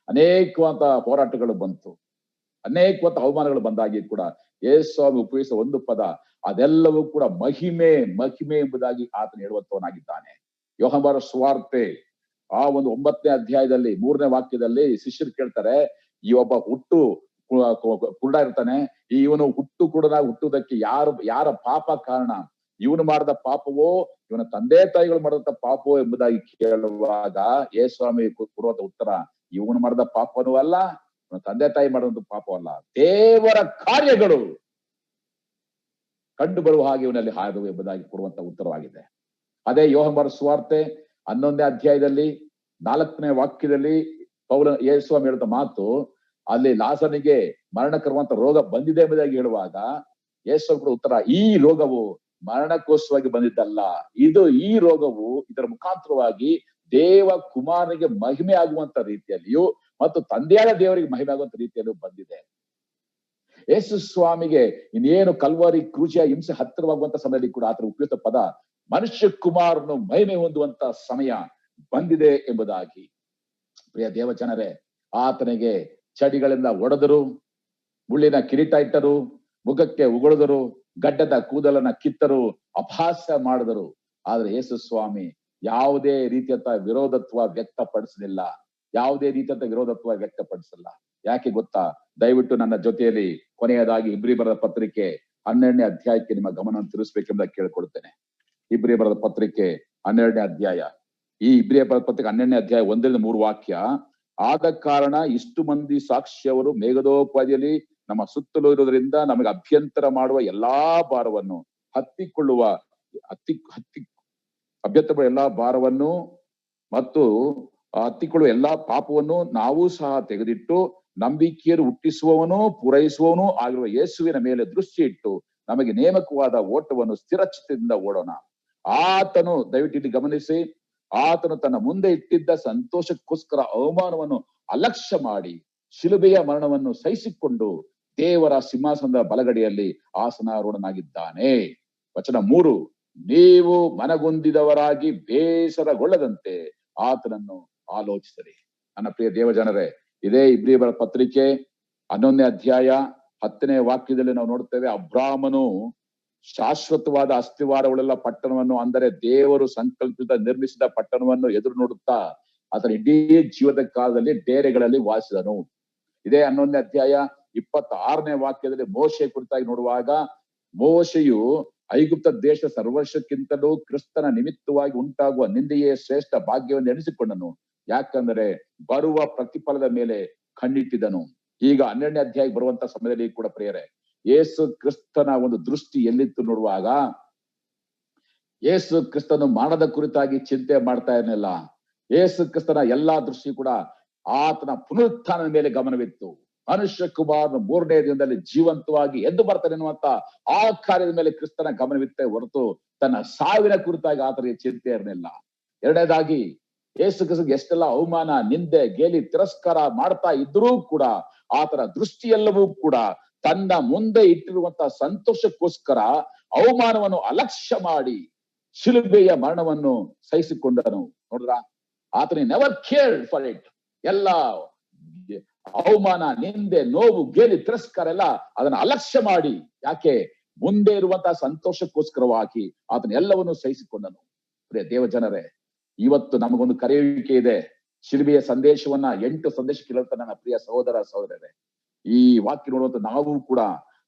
ಅನೇಕವಂತ ಹೋರಾಟಗಳು ಬಂತು, ಅನೇಕವಂತ ಅವಮಾನಗಳು ಬಂದಾಗಿ ಕೂಡ ಯೇಸು ಸ್ವಾಮಿ ಉಪಯೋಗಿಸುವ ಒಂದು ಪದ, ಅದೆಲ್ಲವೂ ಕೂಡ ಮಹಿಮೆ ಮಹಿಮೆ ಎಂಬುದಾಗಿ ಆತನು ಹೇಳುವಂತವನಾಗಿದ್ದಾನೆ. ಯೋಹಾನನ ಸುವಾರ್ತೆ ಆ ಒಂದು 9ನೇ ಅಧ್ಯಾಯದಲ್ಲಿ 3ನೇ ವಾಕ್ಯದಲ್ಲಿ ಶಿಷ್ಯರು ಕೇಳ್ತಾರೆ, ಈ ಒಬ್ಬ ಕುರುಡ ಇರ್ತಾನೆ, ಇವನು ಕುರುಡನಾಗಿ ಹುಟ್ಟುವುದಕ್ಕೆ ಯಾರ ಪಾಪ ಕಾರಣ? ಇವನು ಮಾಡಿದ ಪಾಪವೋ, ಇವನ ತಂದೆ ತಾಯಿಗಳು ಮಾಡಿದಂತ ಪಾಪವೋ ಎಂಬುದಾಗಿ ಕೇಳುವಾಗ ಯೇಸು ಸ್ವಾಮಿ ಕೊಡುವಂತ ಉತ್ತರ, ಇವನು ಮಾಡಿದ ಪಾಪನೂ ಅಲ್ಲ, ಇವನ ತಂದೆ ತಾಯಿ ಮಾಡಿದಂತ ಪಾಪವಲ್ಲ, ದೇವರ ಕಾರ್ಯಗಳು ಕಂಡು ಬರುವ ಹಾಗೆ ಇವನಲ್ಲಿ ಹಾದು ಎಂಬುದಾಗಿ ಕೊಡುವಂತ ಉತ್ತರವಾಗಿದೆ. ಅದೇ ಯೋಹಾನನ ಸುವಾರ್ತೆ 11ನೇ ಅಧ್ಯಾಯದಲ್ಲಿ 4ನೇ ವಾಕ್ಯದಲ್ಲಿ ಯೇಸು ಸ್ವಾಮಿ ಹೇಳಿದ ಮಾತು, ಅಲ್ಲಿ ಲಾಜರನಿಗೆ ಮರಣಕರುವಂತ ರೋಗ ಬಂದಿದೆ ಎಂಬುದಾಗಿ ಹೇಳುವಾಗ ಯೇಸು ಸ್ವಾಮಿ ಉತ್ತರ, ಈ ರೋಗವು ಮರಣಕ್ಕೋಸ್ಕರವಾಗಿ ಬಂದಿದ್ದಲ್ಲ, ಈ ರೋಗವು ಇದರ ಮುಖಾಂತರವಾಗಿ ದೇವ ಕುಮಾರನಿಗೆ ಮಹಿಮೆ ಆಗುವಂತ ರೀತಿಯಲ್ಲಿಯೂ ಮತ್ತು ತಂದೆಯಾದ ದೇವರಿಗೆ ಮಹಿಮೆ ಆಗುವಂತ ರೀತಿಯಲ್ಲೂ ಬಂದಿದೆ. ಯೇಸು ಸ್ವಾಮಿಗೆ ಇನ್ನೇನು ಕಲ್ವಾರಿ ಕ್ರೂಚಿಯ ಹಿಂಸೆ ಹತ್ತಿರವಾಗುವಂತ ಸಮಯದಲ್ಲಿ ಕೂಡ ಆತರ ಉಪಯುಕ್ತ ಪದ, ಮನುಷ್ಯ ಕುಮಾರನು ಮಹಿಮೆ ಹೊಂದುವಂತ ಸಮಯ ಬಂದಿದೆ ಎಂಬುದಾಗಿ. ಪ್ರಿಯ ದೇವಜನರೇ, ಆತನಿಗೆ ಚಡಿಗಳಿಂದ ಒಡೆದರು, ಮುಳ್ಳಿನ ಕಿರೀಟ ಇಟ್ಟರು, ಮುಖಕ್ಕೆ ಉಗುಳಿದರು, ಗಡ್ಡದ ಕೂದಲನ್ನ ಕಿತ್ತರು, ಅಪಹಾಸ್ಯ ಮಾಡಿದರು. ಆದ್ರೆ ಯೇಸು ಸ್ವಾಮಿ ಯಾವುದೇ ರೀತಿಯಂತ ವಿರೋಧತ್ವ ವ್ಯಕ್ತಪಡಿಸಲಿಲ್ಲ, ಯಾವುದೇ ರೀತಿಯಂತ ವಿರೋಧತ್ವ ವ್ಯಕ್ತಪಡಿಸಲ್ಲ. ಯಾಕೆ ಗೊತ್ತಾ? ದಯವಿಟ್ಟು ನನ್ನ ಜೊತೆಯಲ್ಲಿ ಕೊನೆಯದಾಗಿ ಇಬ್ರಿ ಬರೆದ ಪತ್ರಿಕೆ 12ನೇ ಅಧ್ಯಾಯಕ್ಕೆ ನಿಮ್ಮ ಗಮನವನ್ನು ತಿರುಗಿಸ್ಬೇಕೆಂಬುದಾಗಿ ಕೇಳ್ಕೊಳ್ತೇನೆ. ಇಬ್ರಿ ಬರೆದ ಪತ್ರಿಕೆ 12ನೇ ಅಧ್ಯಾಯ. ಈ ಇಬ್ರಿಯ ಬರೆದ ಪತ್ರಿಕೆ 12ನೇ ಅಧ್ಯಾಯ 1-3 ವಾಕ್ಯ. ಆದ ಕಾರಣ ಇಷ್ಟು ಮಂದಿ ಸಾಕ್ಷಿಯವರು ಮೇಘದೋಪಾದಿಯಲ್ಲಿ ನಮ್ಮ ಸುತ್ತಲೂ ಇರುವುದರಿಂದ ನಮಗೆ ಅಭ್ಯಂತರ ಮಾಡುವ ಎಲ್ಲಾ ಭಾರವನ್ನು ಅಭ್ಯಂತರ ಎಲ್ಲಾ ಭಾರವನ್ನು ಮತ್ತು ಹತ್ತಿಕೊಳ್ಳುವ ಎಲ್ಲಾ ಪಾಪವನ್ನು ನಾವು ಸಹ ತೆಗೆದಿಟ್ಟು ನಂಬಿಕೆಯನ್ನು ಹುಟ್ಟಿಸುವವನು ಪೂರೈಸುವವನು ಆಗಿರುವ ಯೇಸುವಿನ ಮೇಲೆ ದೃಷ್ಟಿ ಇಟ್ಟು ನಮಗೆ ನೇಮಕವಾದ ಓಟವನ್ನು ಸ್ಥಿರಚಿತ್ತದಿಂದ ಓಡೋಣ. ಆತನು, ದಯವಿಟ್ಟು ಇಲ್ಲಿ ಗಮನಿಸಿ, ಆತನು ತನ್ನ ಮುಂದೆ ಇಟ್ಟಿದ್ದ ಸಂತೋಷಕ್ಕೋಸ್ಕರ ಅವಮಾನವನ್ನು ಅಲಕ್ಷ್ಯ ಮಾಡಿ ಶಿಲುಬೆಯ ಮರಣವನ್ನು ಸಹಿಸಿಕೊಂಡು ದೇವರ ಸಿಂಹಾಸನದ ಬಲಗಡೆಯಲ್ಲಿ ಆಸನಾರೂಢನಾಗಿದ್ದಾನೆ. ವಚನ 3, ನೀವು ಮನಗುಂದಿದವರಾಗಿ ಬೇಸರಗೊಳ್ಳದಂತೆ ಆತನನ್ನು ಆಲೋಚಿಸಿರಿ. ನನ್ನ ಪ್ರಿಯ ದೇವಜನರೇ, ಇದೇ ಇಬ್ರಿಯರ ಪತ್ರಿಕೆ 11ನೇ ಅಧ್ಯಾಯ 10ನೇ ವಾಕ್ಯದಲ್ಲಿ ನಾವು ನೋಡ್ತೇವೆ, ಅಬ್ರಾಮನು ಶಾಶ್ವತವಾದ ಅಸ್ಥಿವಾರಗಳೆಲ್ಲ ಪಟ್ಟಣವನ್ನು, ಅಂದರೆ ದೇವರು ಸಂಕಲ್ಪಿತ ನಿರ್ಮಿಸಿದ ಪಟ್ಟಣವನ್ನು ಎದುರು ನೋಡುತ್ತಾ ಆತನ ಇಡೀ ಜೀವದ ಕಾಲದಲ್ಲಿ ಡೇರೆಗಳಲ್ಲಿ ವಾಸಿಸಿದನು. ಇದೇ 11ನೇ ಅಧ್ಯಾಯ 26ನೇ ವಾಕ್ಯದಲ್ಲಿ ಮೋಶೆ ಕುರಿತಾಗಿ ನೋಡುವಾಗ, ಮೋಶೆಯು ಐಗುಪ್ತ ದೇಶ ಸರ್ವರ್ಷಕ್ಕಿಂತಲೂ ಕ್ರಿಸ್ತನ ನಿಮಿತ್ತವಾಗಿ ಉಂಟಾಗುವ ನಿಂದೆಯೇ ಶ್ರೇಷ್ಠ ಭಾಗ್ಯವನ್ನು ಎಣಿಸಿಕೊಂಡನು, ಯಾಕಂದರೆ ಬರುವ ಪ್ರತಿಫಲದ ಮೇಲೆ ಕಣ್ಣಿಟ್ಟಿದನು. ಈಗ 12ನೇ ಅಧ್ಯಾಯ ಬರುವಂತ ಸಮಯದಲ್ಲಿ ಕೂಡ ಪ್ರಿಯರೇ, ಯೇಸು ಕ್ರಿಸ್ತನ ಒಂದು ದೃಷ್ಟಿ ಎಲ್ಲಿತ್ತು ನೋಡುವಾಗ, ಯೇಸು ಕ್ರಿಸ್ತನು ಮರಣದ ಕುರಿತಾಗಿ ಚಿಂತೆ ಮಾಡ್ತಾ ಇರಲಿಲ್ಲ. ಯೇಸು ಕ್ರಿಸ್ತನ ಎಲ್ಲಾ ದೃಷ್ಟಿ ಕೂಡ ಆತನ ಪುನರುತ್ಥಾನದ ಮೇಲೆ ಗಮನವಿತ್ತು. ಮನುಷ್ಯ ಕುಮಾರನು 3ನೇ ದಿನದಲ್ಲಿ ಜೀವಂತವಾಗಿ ಎದ್ದು ಬರ್ತಾನೆ ಎನ್ನುವಂತ ಆ ಕಾರ್ಯದ ಮೇಲೆ ಕ್ರಿಸ್ತನ ಗಮನವಿತ್ತೆ ಹೊರತು ತನ್ನ ಸಾವಿನ ಕುರಿತಾಗಿ ಆತನಿಗೆ ಚಿಂತೆ ಇರಲಿಲ್ಲ. 2ನೇದಾಗಿ, ಯೇಸು ಕ್ರಿಸ್ತನಿಗೆ ಎಷ್ಟೆಲ್ಲ ಅವಮಾನ, ನಿಂದೆ, ಗೇಲಿ, ತಿರಸ್ಕಾರ ಮಾಡ್ತಾ ಇದ್ರೂ ಕೂಡ ಆತನ ದೃಷ್ಟಿಯೆಲ್ಲವೂ ಕೂಡ ತನ್ನ ಮುಂದೆ ಇಟ್ಟಿರುವಂತ ಸಂತೋಷಕ್ಕೋಸ್ಕರ ಅವಮಾನವನ್ನು ಅಲಕ್ಷ್ಯ ಮಾಡಿ ಶಿಲುಬೆಯ ಮರಣವನ್ನು ಸಹಿಸಿಕೊಂಡನು. ನೋಡ್ರ, ಆತನ ನೆವರ್ ಕೇರ್ಡ್ ಫಾರ್ ಇಟ್. ಎಲ್ಲ ಅವಮಾನ, ನಿಂದೆ, ನೋವು, ಗೇಲಿ, ತಿರಸ್ಕಾರ ಎಲ್ಲ ಅದನ್ನ ಅಲಕ್ಷ್ಯ ಮಾಡಿ, ಯಾಕೆ ಮುಂದೆ ಇರುವಂತಹ ಸಂತೋಷಕ್ಕೋಸ್ಕರವಾಗಿ ಆತನ ಎಲ್ಲವನ್ನು ಸಹಿಸಿಕೊಂಡನು. ಪ್ರಿಯ ದೇವ ಜನರೇ, ಇವತ್ತು ನಮಗೊಂದು ಕರೆಯುವಿಕೆ ಇದೆ. ಶಿಲುಬೆಯ ಸಂದೇಶವನ್ನ 8 ಸಂದೇಶ ಕೇಳುವಂತ ನನ್ನ ಪ್ರಿಯ ಸಹೋದರ ಸಹೋದರರೇ, ಈ ವಾಕ್ಯ ನೋಡುವಂತ ನಾವು ಕೂಡ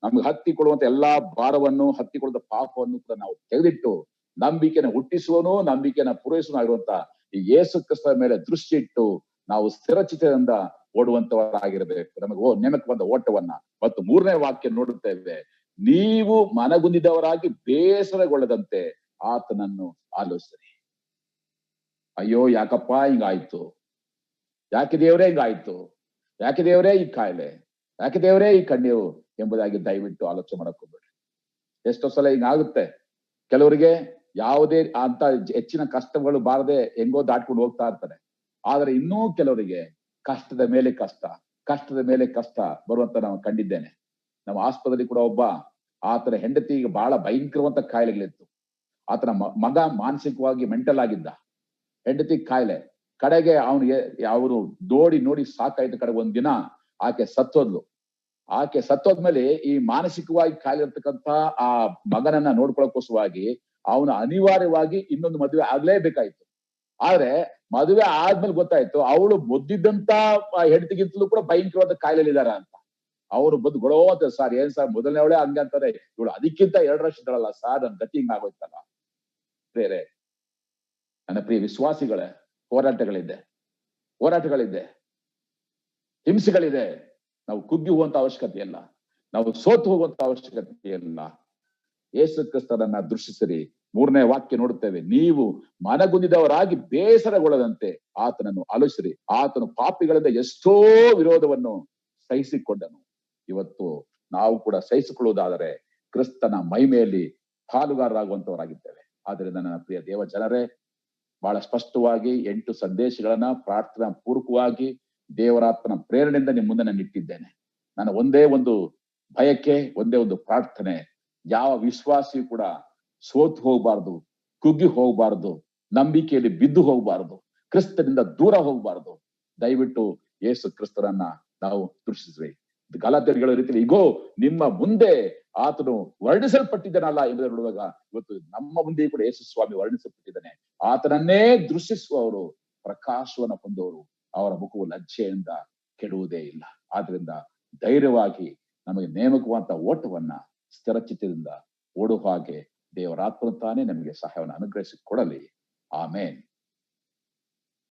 ನಮ್ಗೆ ಹತ್ತಿಕೊಳ್ಳುವಂತ ಎಲ್ಲಾ ಭಾರವನ್ನು, ಹತ್ತಿಕೊಳ್ಳುವಂತ ಪಾಪವನ್ನು ಕೂಡ ನಾವು ತೆಗೆದಿಟ್ಟು ನಂಬಿಕೆನ ಹುಟ್ಟಿಸುವನು, ನಂಬಿಕೆನ ಪೂರೈಸುವನಾಗಿರುವಂತ ಈ ಯೇಸು ಕ್ರಿಸ್ತರ ಮೇಲೆ ದೃಷ್ಟಿ ಇಟ್ಟು ನಾವು ಸ್ಥಿರಚಿತದಿಂದ ಓಡುವಂತವರಾಗಿರಬೇಕು. ನಮಗೆ ನೇಮಕ ಬಂದ ಓಟವನ್ನ. ಮತ್ತು 3ನೇ ವಾಕ್ಯ ನೋಡುತ್ತೇವೆ, ನೀವು ಮನಗುಂದಿದವರಾಗಿ ಬೇಸರಗೊಳ್ಳದಂತೆ ಆತನನ್ನು ಆಲೋಚಿಸಿರಿ. ಅಯ್ಯೋ ಯಾಕಪ್ಪ ಹಿಂಗಾಯ್ತು, ಯಾಕೆ ದೇವರೇ ಹಿಂಗಾಯ್ತು, ಯಾಕೆ ದೇವರೇ ಈ ಕಾಯಿಲೆ, ಯಾಕೆ ದೇವರೇ ಈ ಕಣ್ಣೀರು ಎಂಬುದಾಗಿ ದಯವಿಟ್ಟು ಆಲೋಚನೆ ಮಾಡಕ್ ಹೋಗ್ಬೇಡ್ರಿ. ಎಷ್ಟೋ ಸಲ ಹಿಂಗಾಗುತ್ತೆ. ಕೆಲವರಿಗೆ ಯಾವುದೇ ಅಂತ ಹೆಚ್ಚಿನ ಕಷ್ಟಗಳು ಬಾರದೆ ಹೆಂಗೋ ದಾಟ್ಕೊಂಡು ಹೋಗ್ತಾ ಇರ್ತಾರೆ. ಆದ್ರೆ ಇನ್ನೂ ಕೆಲವರಿಗೆ ಕಷ್ಟದ ಮೇಲೆ ಕಷ್ಟ, ಕಷ್ಟದ ಮೇಲೆ ಕಷ್ಟ ಬರುವಂತ ನಾವು ಕಂಡಿದ್ದೇನೆ. ನಮ್ಮ ಆಸ್ಪತ್ರೆಯಲ್ಲಿ ಕೂಡ ಒಬ್ಬ, ಆತನ ಹೆಂಡತಿಗೆ ಬಹಳ ಭಯಂಕರವಂತ ಕಾಯಿಲೆಗಳಿತ್ತು. ಆತನ ಮಗ ಮಾನಸಿಕವಾಗಿ ಮೆಂಟಲ್ ಆಗಿದ್ದ, ಹೆಂಡತಿ ಕಾಯಿಲೆ. ಕಡೆಗೆ ಅವನು ನೋಡಿ ಸಾಕಾಯ್ತು. ಕಡೆಗೆ ಒಂದಿನ ಆಕೆ ಸತ್ತೋದ್ಲು. ಆಕೆ ಸತ್ತೋದ್ಮೇಲೆ ಈ ಮಾನಸಿಕವಾಗಿ ಕಾಯಿಲೆ ಇರ್ತಕ್ಕಂಥ ಆ ಮಗನನ್ನ ನೋಡ್ಕೊಳ್ಳೋಕೋಸ್ಕರವಾಗಿ ಅವನು ಅನಿವಾರ್ಯವಾಗಿ ಇನ್ನೊಂದು ಮದುವೆ ಆಗ್ಲೇಬೇಕಾಯ್ತು. ಆದ್ರೆ ಮದುವೆ ಆದ್ಮೇಲೆ ಗೊತ್ತಾಯ್ತು ಅವಳು ಮೊದ್ದಿದ್ದಂತ ಹೆಂಡತಿಗಿಂತಲೂ ಕೂಡ ಭಯಂಕರವಾದ ಕಾಯಿಲೆಲಿದಾರ ಅಂತ. ಅವರು ಬಂದು ಗೊಳೋ ಅಂತ, ಸರ್ ಏನ್ ಸರ್ ಮೊದಲನೇವಳೆ ಹಂಗೆ ಅಂತಾರೆ, ಇವಳು ಅದಕ್ಕಿಂತ 2 ವರ್ಷ ಇದ್ದಾಳಲ್ಲ ಸರ್, ನನ್ ಗತಿ ಹಿಂಗ ಆಗೋಯ್ತಲ್ಲ. ಬೇರೆ ನನ್ನ ಪ್ರಿಯ ವಿಶ್ವಾಸಿಗಳೇ, ಹೋರಾಟಗಳಿದೆ, ಹಿಂಸೆಗಳಿದೆ. ನಾವು ಕುಗ್ಗಿ ಹೋಗುವಂತ ಅವಶ್ಯಕತೆ ಇಲ್ಲ, ನಾವು ಸೋತು ಹೋಗುವಂತ ಅವಶ್ಯಕತೆ ಇಲ್ಲ. ಯೇಸು ಕ್ರಿಸ್ತನನ್ನ ದೃಷ್ಟಿಸಿರಿ. 3ನೇ ವಾಕ್ಯ ನೋಡುತ್ತೇವೆ, ನೀವು ಮನಗುಂದಿದವರಾಗಿ ಬೇಸರಗೊಳ್ಳದಂತೆ ಆತನನ್ನು ಆಲೋಚಿಸಿರಿ. ಆತನು ಪಾಪಿಗಳಿಂದ ಎಷ್ಟೋ ವಿರೋಧವನ್ನು ಸಹಿಸಿಕೊಂಡನು. ಇವತ್ತು ನಾವು ಕೂಡ ಸಹಿಸಿಕೊಳ್ಳುವುದಾದರೆ ಕ್ರಿಸ್ತನ ಮಹಿಮೆಯಲ್ಲಿ ಪಾಲುಗಾರರಾಗುವಂತವರಾಗಿದ್ದೇವೆ. ಆದ್ರಿಂದ ನನ್ನ ಪ್ರಿಯ ದೇವ ಜನರೇ, ಬಹಳ ಸ್ಪಷ್ಟವಾಗಿ 8 ಸಂದೇಶಗಳನ್ನ ಪ್ರಾರ್ಥನಾ ಪೂರ್ವಕವಾಗಿ ದೇವರಾತ್ಮನ ಪ್ರೇರಣೆಯಿಂದ ನಿಮ್ಮ ಮುಂದೆ ನಾನು ಇಟ್ಟಿದ್ದೇನೆ. ನನ್ನ ಒಂದೇ ಒಂದು ಬಯಕೆ, ಒಂದೇ ಒಂದು ಪ್ರಾರ್ಥನೆ, ಯಾವ ವಿಶ್ವಾಸಿಯೂ ಕೂಡ ಸೋತು ಹೋಗಬಾರ್ದು, ಕುಗ್ಗಿ ಹೋಗಬಾರ್ದು, ನಂಬಿಕೆಯಲ್ಲಿ ಬಿದ್ದು ಹೋಗಬಾರ್ದು, ಕ್ರಿಸ್ತನಿಂದ ದೂರ ಹೋಗಬಾರ್ದು. ದಯವಿಟ್ಟು ಯೇಸು ಕ್ರಿಸ್ತರನ್ನ ನಾವು ದೃಷ್ಟಿಸ್ರಿ. ಗಲಾತ್ಯರ ರೀತಿಯಲ್ಲಿ ಇಗೋ ನಿಮ್ಮ ಮುಂದೆ ಆತನು ವರ್ಣಿಸಲ್ಪಟ್ಟಿದ್ದಾನಲ್ಲ ಎಂಬುದನ್ನು ನೋಡುವಾಗ ಇವತ್ತು ನಮ್ಮ ಮುಂದೆ ಕೂಡ ಯೇಸು ಸ್ವಾಮಿ ವರ್ಣಿಸಲ್ಪಟ್ಟಿದ್ದಾನೆ. ಆತನನ್ನೇ ದೃಷ್ಟಿಸುವವರು ಪ್ರಕಾಶವನ್ನು ಹೊಂದುವವರು, ಅವರ ಮುಖವು ಲಜ್ಜೆಯಿಂದ ಕೆಡುವುದೇ ಇಲ್ಲ. ಆದ್ರಿಂದ ಧೈರ್ಯವಾಗಿ ನಮಗೆ ನೇಮಕವಾದಂತ ಓಟವನ್ನ ಸ್ಥಿರಚಿತ್ತದಿಂದ ಓಡುವ ಹಾಗೆ ದೇವರಾತ್ಮ ತಾನೇ ನಮಗೆ ಸಹಾಯವನ್ನು ಅನುಗ್ರಹಿಸಿ ಕೊಡಲಿ. ಆಮೇನ್.